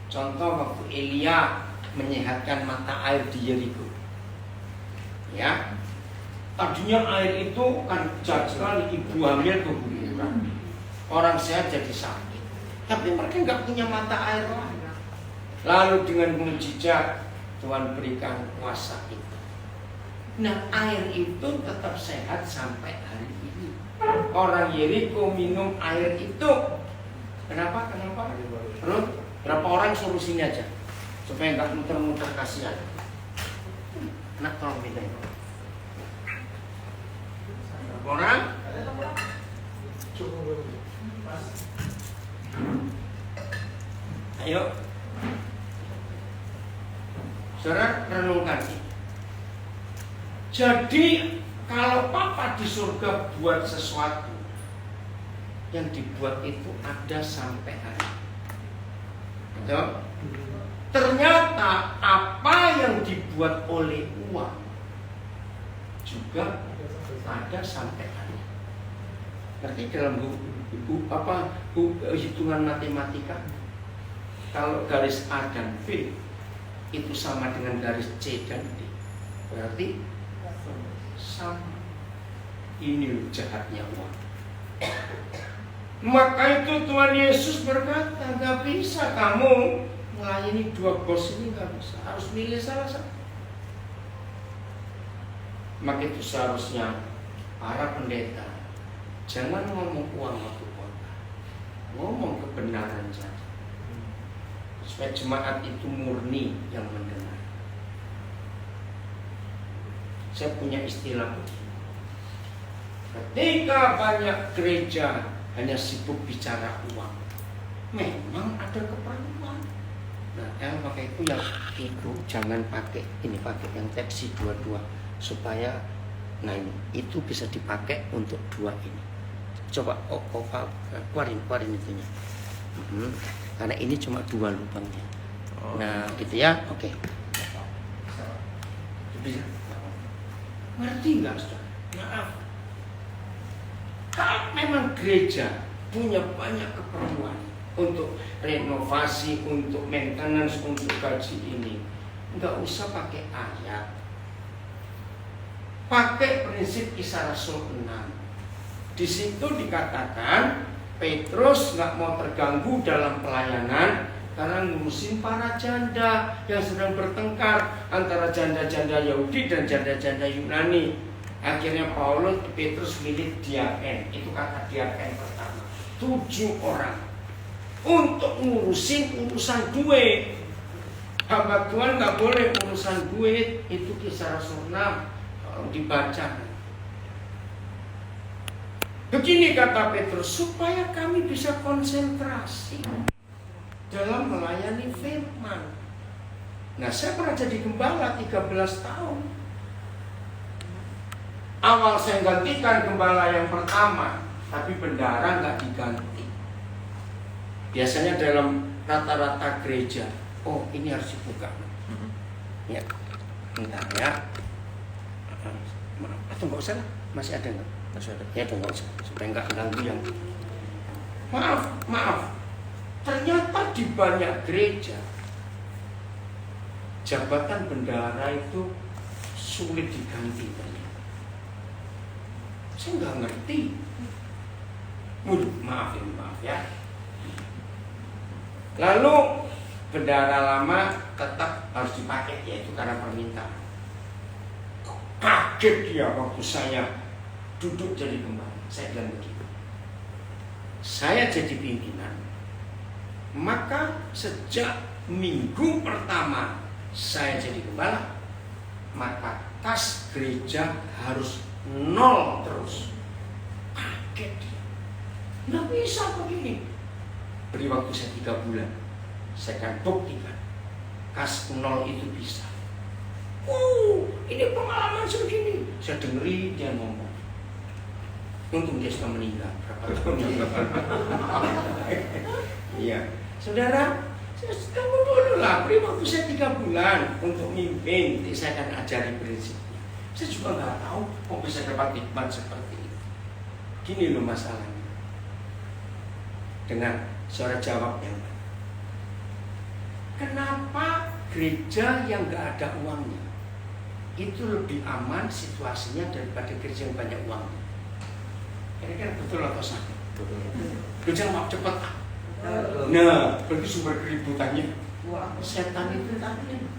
Contoh waktu Elia menyehatkan mata air di Yeriko, ya, tadinya air itu kan jahat sekali, ibu hamil keguguran, orang sehat jadi sakit, tapi mereka nggak punya mata air lagi. Lalu dengan mujizat Tuhan berikan kuasa itu. Nah, air itu tetap sehat sampai hari ini. Orang Yeriko minum air itu. Kenapa? Terus berapa orang suruh sini aja supaya nggak muter-muter, kasihan. Nak tolong minta. orang. Ayo, saudara renungkan. Jadi kalau Papa di surga buat sesuatu, yang dibuat itu ada sampai hari. Betul? Ternyata apa yang dibuat oleh uang juga ada sampai hari. Ngerti dalam hitungan matematika? Kalau garis A dan B itu sama dengan garis C dan D, berarti sama. Ini jahatnya uang. Maka itu Tuhan Yesus berkata, gak bisa kamu melayani dua bos ini, gak bisa. Harus milih salah satu. Maka itu seharusnya para pendeta jangan ngomong uang waktu khotbah, ngomong kebenaran saja, supaya jemaat itu murni yang mendengar. Saya punya istilah begini. Ketika banyak gereja hanya sibuk bicara uang, memang ada keperluan. Nah, maka itu yang itu jangan pakai ini, pakai yang teksi 22 supaya itu bisa dipakai untuk dua ini. Coba keluarin itunya. Karena ini cuma dua lubangnya. Nah, gitu ya. Oke. Bisa. Ngerti nggak, saudara? Maaf. Kalau memang gereja punya banyak keperluan untuk renovasi, untuk maintenance, untuk gaji ini, nggak usah pakai ayat. Pakai prinsip Kisah Rasul 6. Di situ dikatakan Petrus nggak mau terganggu dalam pelayanan karena ngurusin para janda yang sedang bertengkar antara janda-janda Yahudi dan janda-janda Yunani. Akhirnya Petrus milih diaken. Itu kata diaken pertama, 7 orang untuk ngurusin urusan duit. Hamba Tuhan nggak boleh urusan duit. Itu Kisah Rasul 6. Kalau dibaca, begini kata Petrus, supaya kami bisa konsentrasi dalam melayani firman. Nah, saya pernah jadi gembala 13 tahun. Awal saya gantikan gembala yang pertama, tapi bendara nggak diganti. Biasanya dalam rata-rata gereja, oh ini harus dibuka. Ya, bentar ya. Atau nggak usah lah, masih ada nggak? Masih ada. Ya, nggak usah, supaya nggak ganggu yang. Maaf. Ternyata di banyak gereja jabatan bendara itu sulit diganti. Saya nggak ngerti. Maaf ya. Lalu bendara lama tetap harus dipakai, yaitu karena permintaan. Kaget dia waktu saya duduk jadi gembala. Saya bilang begini, saya jadi pimpinan, maka sejak minggu pertama saya jadi gembala, maka kas gereja harus 0 terus. Kaget dia. Nggak bisa begini. Beri waktu saya 3 bulan, saya akan buktikan kas 0 itu bisa. Ini pengalaman segini. Saya dengerin dia ngomong. Untung dia sudah meninggal berapa tahun ini. Iya, saudara, tunggu dulu lah. Beri waktu saya 3 bulan untuk mimpin. Nanti saya akan ajari prinsipnya. Saya juga nggak tahu kok bisa dapat hikmat seperti itu. Gini loh masalahnya. Dengan suara jawab yang baik. Kenapa gereja yang nggak ada uangnya itu lebih aman situasinya daripada gereja yang banyak uangnya? Kira-kira betul atau salah? Betul. Jawab cepat. Nah, berarti sumber keributannya setan itu tadi.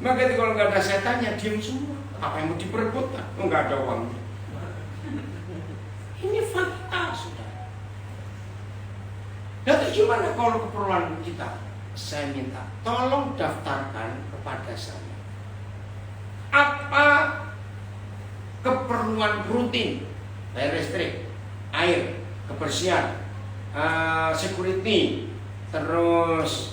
Maka itu kalau nggak ada setannya diam semua. Apa yang mau diperebutkan? Nggak ada uangnya. Ini fakta, saudara. Lalu gimana kalau keperluan kita? Saya minta tolong daftarkan kepada saya apa keperluan rutin bayar listrik, air, kebersihan, security, terus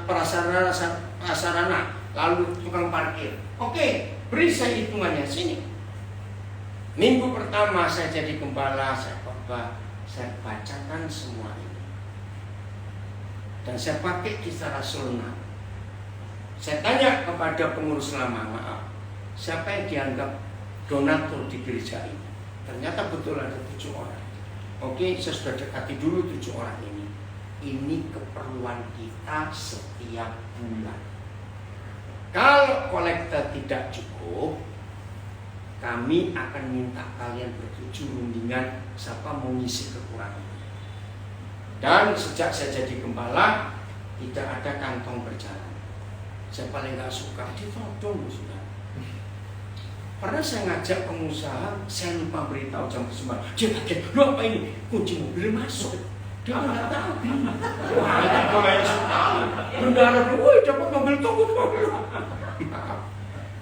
prasarana, lalu tukang parkir. Oke, beri saya hitungannya sini. Minggu pertama saya jadi gembala, saya khotbah, saya bacakan semua ini. Dan saya pakai kisah Rasul 6. Saya tanya kepada pengurus lama, maaf, siapa yang dianggap donatur di gereja ini? Ternyata betul ada 7 orang. Oke, saya sudah dekati dulu 7 orang ini. Ini keperluan kita setiap bulan. Kalau kolektor tidak cukup, kami akan minta kalian bertujuh rundingan siapa mau ngisi kekurangan. Dan sejak saya jadi gembala, tidak ada kantong berjalan. Saya paling gak suka ditodong, sudah. Pernah saya ngajak pengusaha, saya lupa beritahu jam kesempatan. Dia kaget, lu apa ini? Kunci mobil masuk. Dia nggak tahu. Wah, itu kalau suka. Bendara, woi dapat mobil tunggu.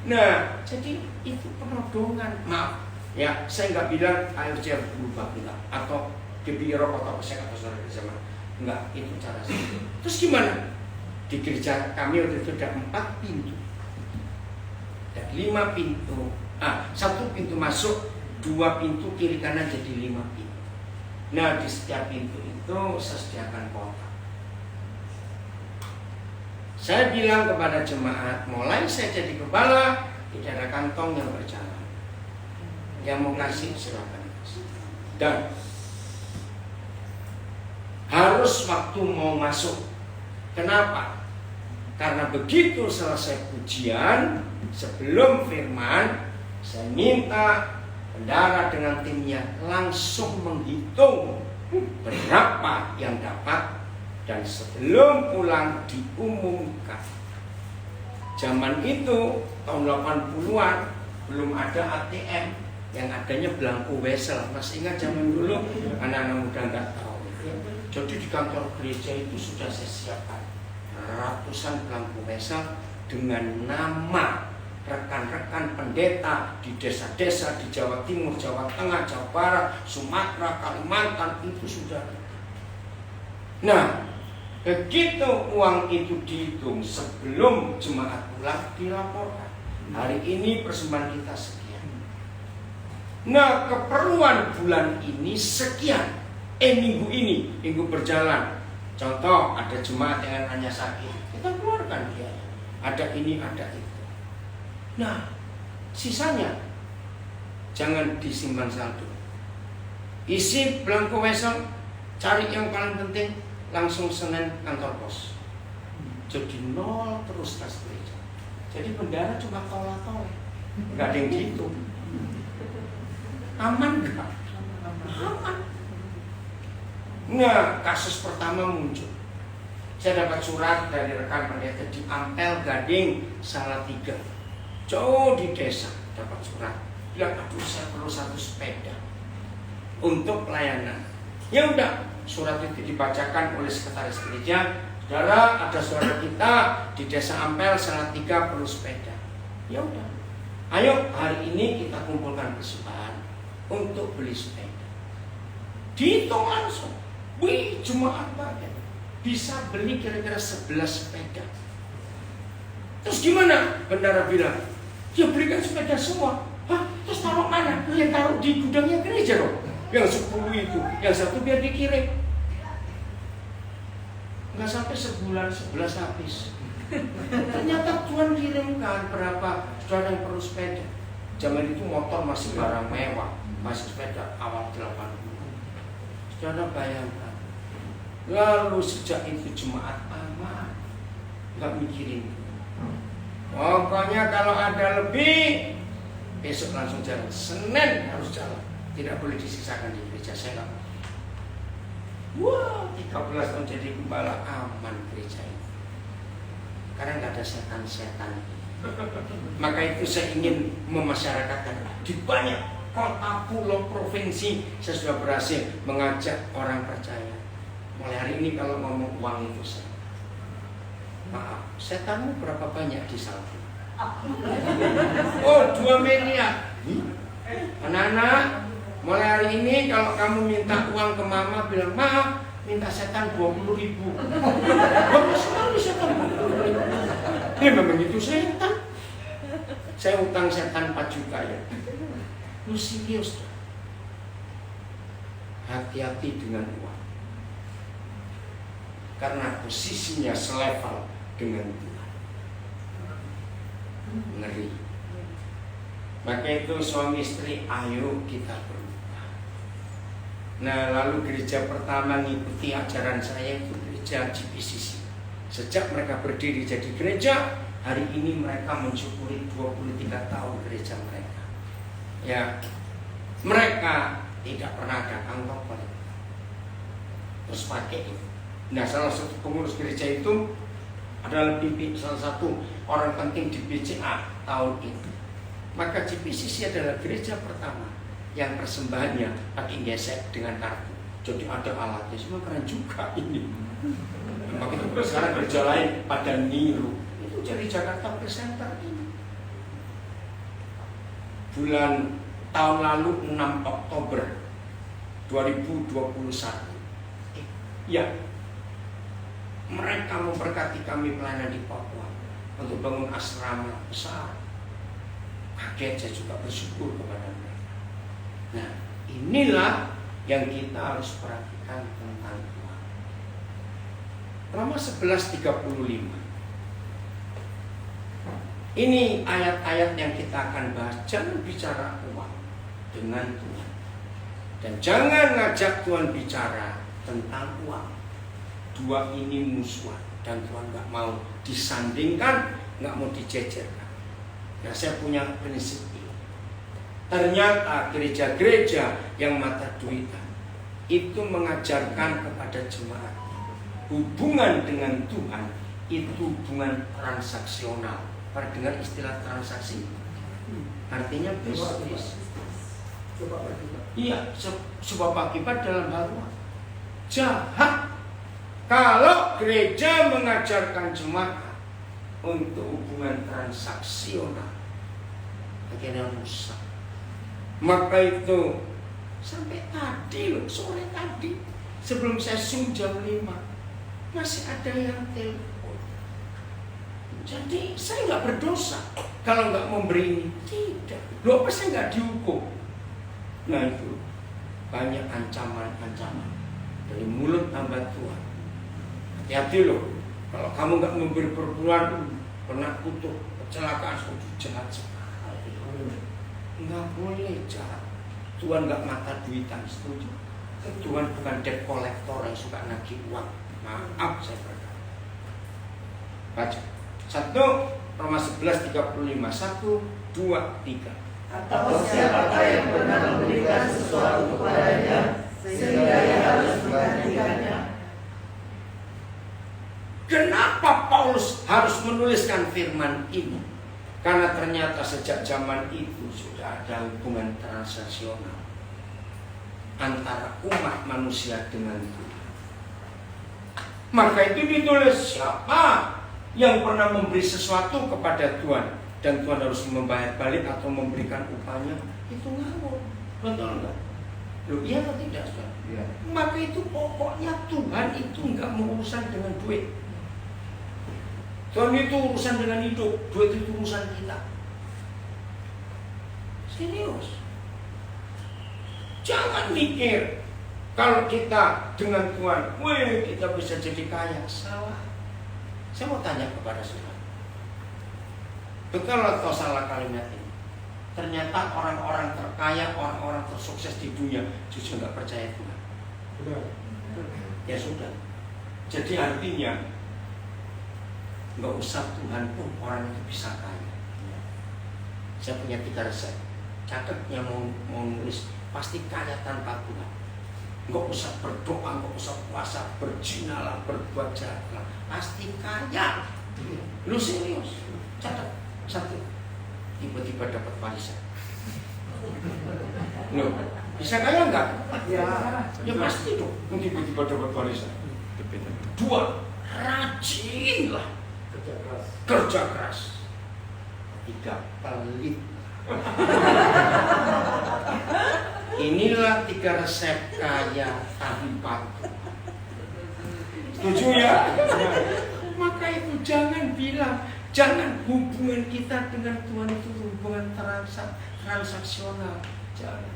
Nah, jadi itu penodongan. Maaf, ya saya nggak bilang ayo saya berubah kita atau DPI rokok atau saya kata saudara sama. Enggak, itu cara saya. Terus gimana? Di gereja kami waktu itu ada 4 pintu. Ada 5 pintu. 1 pintu masuk, 2 pintu kiri kanan jadi 5 pintu. Nah, di setiap pintu itu saya sediakan kotak. Saya bilang kepada jemaat, mulai saya jadi gembala, tidak ada kantong yang berjalan. Yang mau kasih silakan. Dan harus waktu mau masuk. Kenapa? Karena begitu selesai pujian, sebelum firman, saya minta bendara dengan timnya langsung menghitung berapa yang dapat, dan sebelum pulang diumumkan. Zaman itu tahun 80-an belum ada ATM, yang adanya belangko wesel. Masih ingat zaman dulu? Anak-anak muda nggak tahu. Jadi di kantor gereja itu sudah saya siapkan ratusan belangko wesel dengan nama rekan-rekan pendeta di desa-desa di Jawa Timur, Jawa Tengah, Jawa Barat, Sumatera, Kalimantan, itu sudah. Nah, begitu uang itu dihitung sebelum jemaat pulang, dilaporkan. Hari ini persembahan kita sekian. Nah, keperluan bulan ini sekian. Minggu ini, minggu berjalan. Contoh, ada jemaat yang hanya sakit, kita keluarkan dia. Ada ini, ada itu. Nah, sisanya jangan disimpan saldo. Isi belangko wesel, cari yang paling penting, langsung Senin kantor pos. Jadi 0 terus kas gereja. Jadi bendara cuma tolak-tolak, nggak ada yang gitu. Aman nggak? Aman. Nah, kasus pertama muncul. Saya dapat surat dari rekan pendeta di Ampel, Gading, Salatiga, jauh di desa, dapat surat. Bilang, aduh saya perlu 1 sepeda untuk pelayanan. Ya udah, surat itu dibacakan oleh sekretaris gereja. Saudara, ada saudara kita di desa Ampel, Salatiga perlu sepeda. Ya udah, ayo hari ini kita kumpulkan persembahan untuk beli sepeda. Dihitung langsung. Wih, jemaat banyak. Bisa beli kira-kira 11 sepeda. Terus gimana? Bendara bilang, ya belikan sepeda semua. Hah? Terus taruh mana? Ya taruh di gudangnya gereja dong. Yang 10 itu, yang 1 biar dikirim. Nggak sampai sebulan 11 habis. Ternyata Tuhan kirimkan berapa saudara yang perlu sepeda. Zaman itu motor masih barang mewah, masih sepeda awal 80. Saudara bayangkan. Lalu sejak itu jemaat aman, nggak mikirin. Pokoknya kalau ada lebih, besok langsung jalan. Senin harus jalan, tidak boleh disisakan di gereja. Saya nggak mau. Wah, 13 tahun jadi gembala, aman gereja ini. Karena nggak ada setan-setan. Maka itu saya ingin memasyarakatkan di banyak kota, pulau, provinsi. Saya sudah berhasil mengajak orang percaya. Mulai hari ini kalau ngomong uang itu saya, maaf, setanmu berapa banyak di saldo? Oh, 2 miliar. Anak-anak, mulai hari ini kalau kamu minta uang ke mama, bilang, "Ma, minta setan 20.000." Bagus sekali setan 20.000. Ya memang itu setan. Saya utang setan 4 juta ya. Lu serius dong. Hati-hati dengan uang. Karena posisinya selevel dengan Tuhan. Ngeri. Maka itu suami istri, ayo kita berubah. Nah, lalu gereja pertama ngikuti ajaran saya itu gereja GPCC. Sejak mereka berdiri jadi gereja, hari ini mereka mensyukuri 23 tahun gereja mereka. Ya, mereka tidak pernah ada angkot terus pakai itu. Nah, salah satu pengurus gereja itu adalah salah satu orang penting di BCA tahun itu. Maka GPCC adalah gereja pertama yang persembahannya pakai gesek dengan kartu. Jadi ada alatnya, semua keren juga ini. Maka itu sekarang gereja lain pada niru. Itu jadi Jakarta Presenter ini. Bulan tahun lalu 6 Oktober 2021. Ya, mereka memberkati kami pelayanan di Papua untuk bangun asrama besar. Kaget, saya juga bersyukur kepada mereka. Nah, inilah yang kita harus perhatikan tentang Tuhan. Roma 11:35. Ini ayat-ayat yang kita akan bahas. Jangan bicara uang dengan Tuhan. Dan jangan ngajak Tuhan bicara tentang uang. Dua ini musuhan. Dan Tuhan gak mau disandingkan, gak mau dijejerkan. Nah, saya punya prinsip ini. Ternyata gereja-gereja yang mata duitan itu mengajarkan kepada jemaat hubungan dengan Tuhan itu hubungan transaksional. Pernah dengar istilah transaksi? Artinya bisnis. Iya, sebab akibat dalam hal uang. Jahat. Kalau gereja mengajarkan jemaat untuk hubungan transaksional, akhirnya rusak. Maka itu sampai tadi loh, sore tadi sebelum saya Zoom jam 5 masih ada yang telepon. Jadi saya nggak berdosa kalau nggak memberi ini. Tidak. Loh, apa saya nggak dihukum? Nah itu banyak ancaman-ancaman dari mulut hamba Tuhan. Hati-hati loh. Kalau kamu nggak memberi perpuluhan, kena kutuk, kecelakaan, jahat sekali. Nggak boleh jahat. Tuhan nggak mata duitan, setuju? Tuhan bukan debt collector yang suka nagih uang. Maaf saya berkata. Baca. 1 Roma 11:35. 1, 2, 3. Atau siapakah yang pernah memberikan sesuatu kepadanya sehingga ia harus menggantikannya? Kenapa Paulus harus menuliskan firman ini? Karena ternyata sejak zaman itu sudah ada hubungan transaksional antara umat manusia dengan Tuhan. Maka itu ditulis, siapa yang pernah memberi sesuatu kepada Tuhan dan Tuhan harus membayar balik atau memberikan upahnya, itu ngawur. Betul enggak? Loh, iya atau tidak? Ya. Maka itu pokoknya Tuhan itu enggak mau urusan dengan duit. Tuhan itu urusan dengan hidup, duit itu urusan kita. Serius. Jangan mikir kalau kita dengan Tuhan, weh kita bisa jadi kaya. Salah. Saya mau tanya kepada saudara, betul atau salah kalimat ini? Ternyata orang-orang terkaya, orang-orang tersukses di dunia justru nggak percaya Tuhan. Sudah. Ya sudah. Jadi artinya nggak usah Tuhan pun orang itu bisa kaya. Saya punya 3 resep. Catat yang mau nulis pasti kaya tanpa Tuhan. Nggak usah berdoa, nggak usah puasa, berzinalah, berbuat jahat, pasti kaya. Lu serius? Catat 1. Tiba-tiba dapat warisan. Loh, bisa kaya nggak? Ya pasti dong. Tiba-tiba dapat warisan. 2, rajinlah. Kerja keras. 3, pelit. Inilah 3 resep kaya tapi patuh. Setuju ya? Maka itu jangan bilang, jangan hubungan kita dengan Tuhan itu hubungan transaksional. Jangan.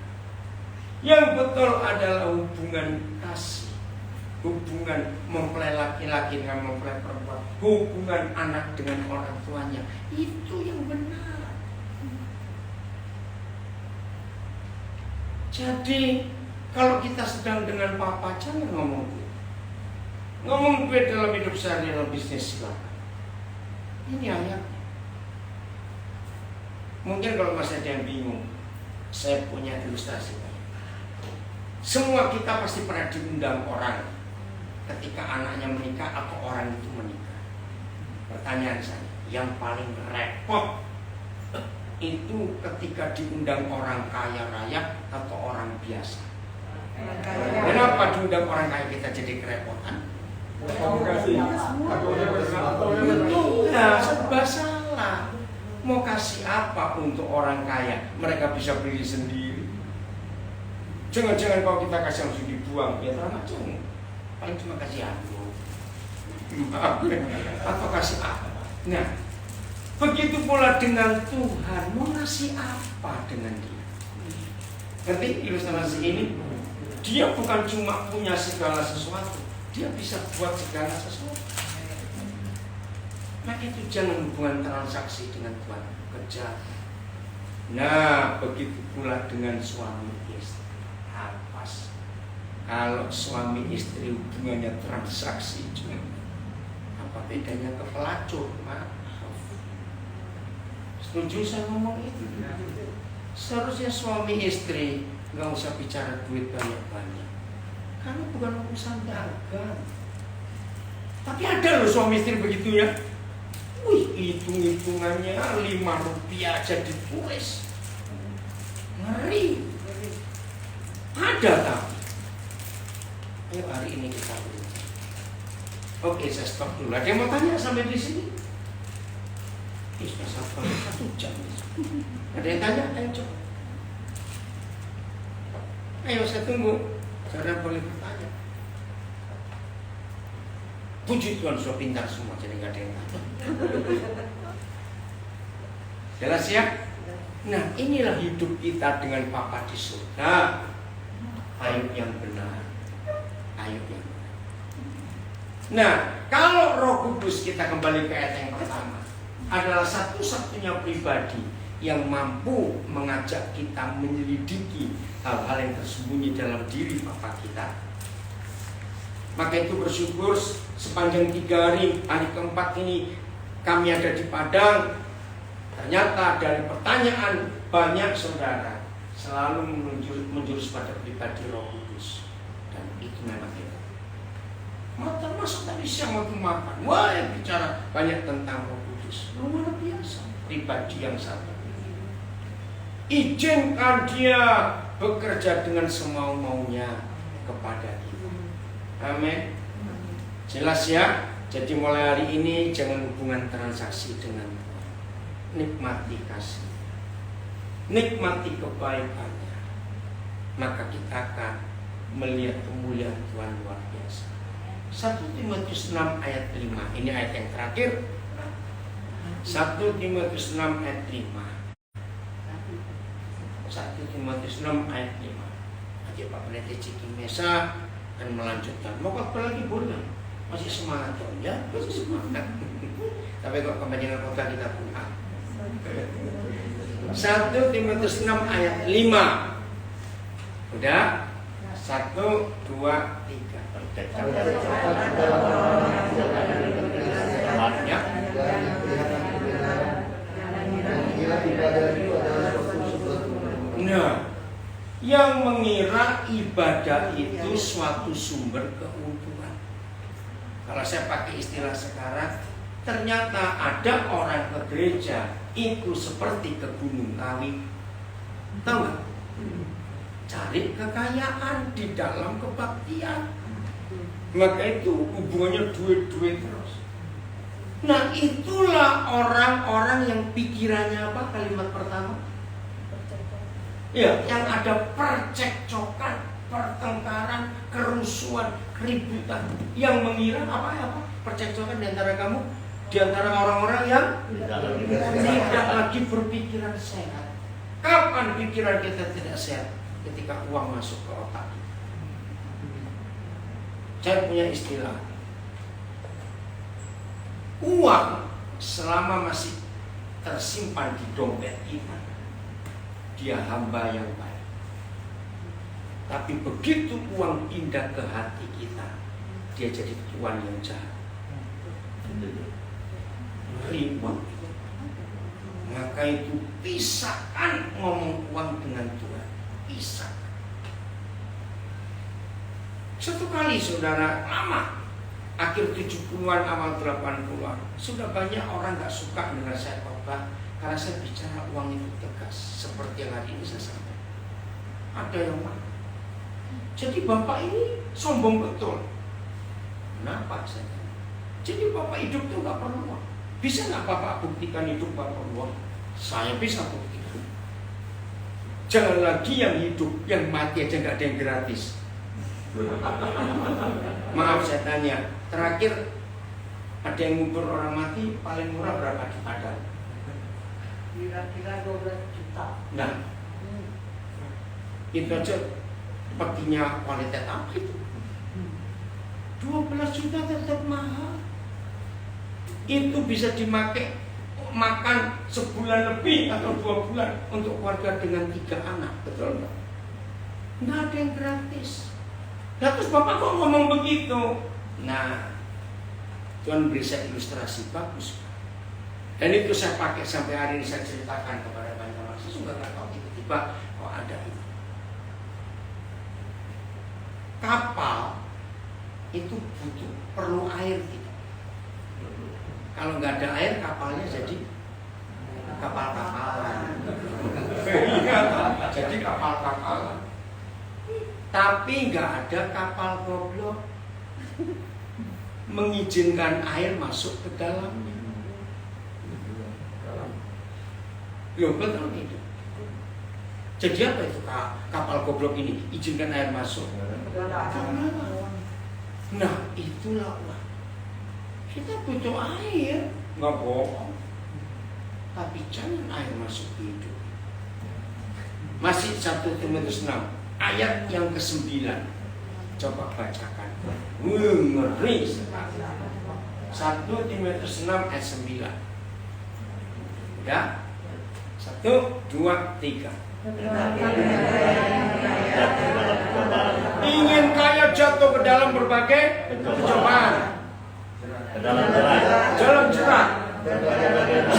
Yang betul adalah hubungan kasih, hubungan mempelai laki-laki dengan mempelai perempuan, hubungan anak dengan orang tuanya. Itu yang benar. Jadi kalau kita sedang dengan papa, jangan ngomong duit. Ngomong duit dalam hidup sehari dalam bisnis silakan. Ini ayatnya. Mungkin kalau masih ada yang bingung, saya punya ilustrasi. Semua kita pasti pernah diundang orang ketika anaknya menikah atau orang itu menikah. Pertanyaan saya, yang paling repot itu ketika diundang orang kaya raya atau orang biasa? Kenapa diundang orang kaya kita jadi kerepotan? Nah, serba salah. Mau kasih apa untuk orang kaya? Mereka bisa beli sendiri. Jangan-jangan kalau kita kasih langsung dibuang, ya terang aja. Paling cuma kasih aku atau kasih apa. Nah, begitu pula dengan Tuhan, mau ngasih apa dengan dia? Ngerti ilustrasi ini? Dia bukan cuma punya segala sesuatu, dia bisa buat segala sesuatu. Maka itu jangan hubungan transaksi dengan Tuhan, kejar. Nah, begitu pula dengan suami istri. Apas. Kalau suami istri hubungannya transaksi, apa bedanya ke pelacur? Maaf. Setuju saya ngomong itu? Seharusnya suami istri nggak usah bicara duit banyak-banyak, karena bukan urusan dagang. Tapi ada loh suami istri begitu ya. Wih, hitung-hitungannya 5 rupiah aja ditulis. Ngeri. Ada tapi. Ayo hari ini kita beri. Oke, saya stop dulu. Ada yang mau tanya sampai di sini? Sudah sampai 1 jam. Ada yang tanya? Ayo coba. Ayo saya tunggu. Saudara boleh bertanya. Puji Tuhan, sudah pintar semua, jadi nggak ada yang tanya. Jelas ya? Nah, inilah hidup kita dengan Papa di surga. Ayo yang benar. Ayo yang benar. Nah, kalau Roh Kudus, kita kembali ke ayat yang pertama, adalah satu-satunya pribadi yang mampu mengajak kita menyelidiki hal-hal yang tersembunyi dalam diri Bapa kita. Maka itu bersyukur sepanjang 3 hari, hari keempat ini kami ada di Padang. Ternyata dari pertanyaan banyak saudara selalu menjurus pada pribadi Roh Kudus. Dan itu memang hebat. Termasuk tadi siang waktu makan, wah yang bicara banyak tentang Roh Kudus. Luar biasa, pribadi yang satu. Izinkan dia bekerja dengan semau-maunya kepada kita. Amin. Jelas ya. Jadi mulai hari ini jangan hubungan transaksi dengan Tuhan. Nikmati kasih, nikmati kebaikannya, maka kita akan melihat kemuliaan Tuhan luar biasa. 1 Timotius 6 ayat 5. Ini ayat yang terakhir. 1 Timotius 6 ayat 5. 1 Timotius 6 ayat 5. Aja Pak Pendeta Ciki Mesa akan melanjutkan. Mau apa lagi boleh? Masih semangat dong ya? Masih semangat. Tapi kok kebanyakan kota kita pulang. 1 Timotius 6 ayat 5. Udah? 1, 2, 3. Ya. Nah, yang mengira ibadah itu suatu sumber keuntungan. Kalau saya pakai istilah sekarang, ternyata ada orang ke gereja itu seperti ke gunung kawi. Tahu nggak? Cari kekayaan di dalam kebaktian. Maka itu hubungannya duit-duit terus. Nah, itulah orang-orang yang pikirannya apa? Kalimat pertama, Ya, yang ada percekcokan, pertengkaran, kerusuhan, keributan. Yang mengira apa? Percekcokan di antara kamu, di antara orang-orang yang tidak lagi berpikiran sehat. Kapan pikiran kita tidak sehat? Ketika uang masuk ke otak. Saya punya istilah, uang selama masih tersimpan di dompet kita, dia hamba yang baik. Tapi begitu uang pindah ke hati kita, dia jadi tuan yang jahat. Ribut. Maka itu pisahkan ngomong uang dengan Tuhan. Pisah. Satu kali saudara, lama, akhir 70-an awal 80-an, sudah banyak orang gak suka dengan saya khotbah karena saya bicara uang itu tegas, seperti yang hari ini saya sampaikan. Ada yang marah. Jadi bapak ini sombong betul. Kenapa saya? Jadi bapak hidup itu gak perlu uang. Bisa gak bapak buktikan hidup bapak perlu uang? Saya bisa buktikan. Jangan lagi yang hidup, yang mati aja gak ada yang gratis. Maaf saya tanya, terakhir ada yang ngubur orang mati paling murah berapa di Padang? Kira-kira 12 juta. Nah, itu aja paginya kualitas apa itu? 12 juta tetap mahal. Itu bisa dipakai makan sebulan lebih atau 2 bulan untuk keluarga dengan 3 anak, betul nggak? Nggak ada yang gratis. Nah, terus bapak kok ngomong begitu? Nah, Tuhan beri saya ilustrasi bagus. Dan itu saya pakai sampai hari ini, saya ceritakan kepada banyak orang. Saya juga nggak tahu tiba-tiba kok ada itu. Kapal itu perlu air tidak? Kalau nggak ada air, kapalnya jadi kapal-kapalan. Iya, jadi kapal-kapalan. Tapi nggak ada kapal goblok mengizinkan air masuk ke dalamnya. Loh, betul itu. Jadi apa itu kapal goblok ini? Izinkan air masuk. Nah, itulah uang. Kita butuh air, nggak bohong. Tapi jangan air masuk ke hidup. Masih 1 Timotius 6 ayat yang ke-9. Coba bacakan. Ngeri sekali. 1 Timotius 6 ayat 9. Ya. 1, 2, 3. Ingin kaya jatuh ke dalam berbagai percobaan, dalam jerat,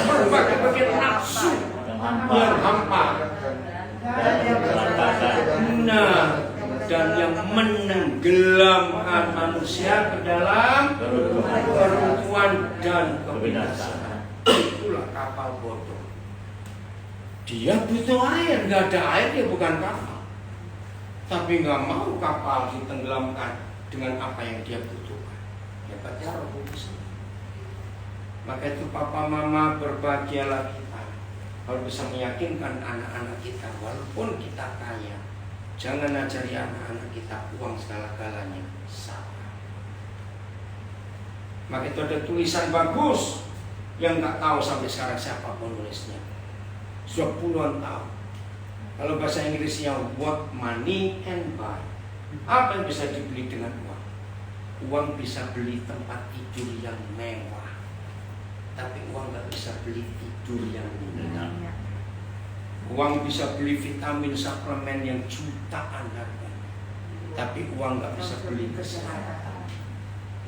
berbagai nafsu yang hampa. Nah, dan yang menenggelamkan manusia ke dalam keruntuhan dan kebinasaan. Itulah kapal bodoh. Dia butuh air, nggak ada air dia bukan kapal. Tapi nggak mau kapal ditenggelamkan dengan apa yang dia butuhkan. Hebatnya Roh Kudus. Maka itu papa mama berbahagialah kita kalau bisa meyakinkan anak-anak kita, walaupun kita kaya, jangan ajari anak-anak kita uang segala-galanya salah. Maka itu ada tulisan bagus yang nggak tahu sampai sekarang siapa penulisnya. Sudah puluhan tahun. Kalau bahasa Inggrisnya what money can buy. Apa yang bisa dibeli dengan uang? Uang bisa beli tempat tidur yang mewah, tapi uang nggak bisa beli tidur yang nyenyak. Uang bisa beli vitamin suplemen yang jutaan harganya, tapi uang nggak bisa beli kesehatan.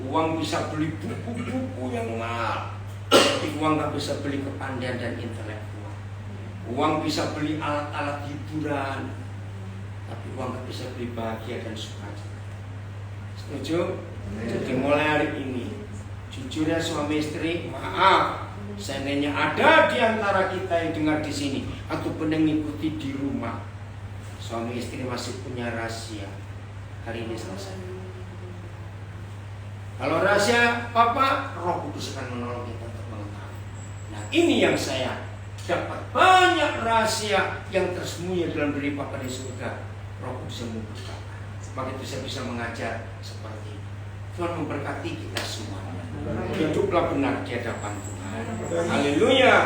Uang bisa beli buku-buku yang mahal, tapi uang nggak bisa beli kepandaian dan intelektual. Uang bisa beli alat-alat hiburan, tapi uang nggak bisa beli bahagia dan sukacita. Setuju? Jadi mulai hari ini, jujur ya suami istri, maaf, seandainya ada di antara kita yang dengar di sini ataupun yang mengikuti di rumah, suami istri masih punya rahasia, hari ini selesai. Kalau rahasia Papa, Roh Kudus akan menolong kita untuk mengetahui. Nah, ini yang saya dapat banyak rahasia yang tersembunyi dalam diri Bapa di surga. Roh Kudus yang memberkati. Sebab itu saya bisa mengajar seperti ini. Tuhan memberkati kita semuanya. Hiduplah benar di hadapan Tuhan. Haleluya.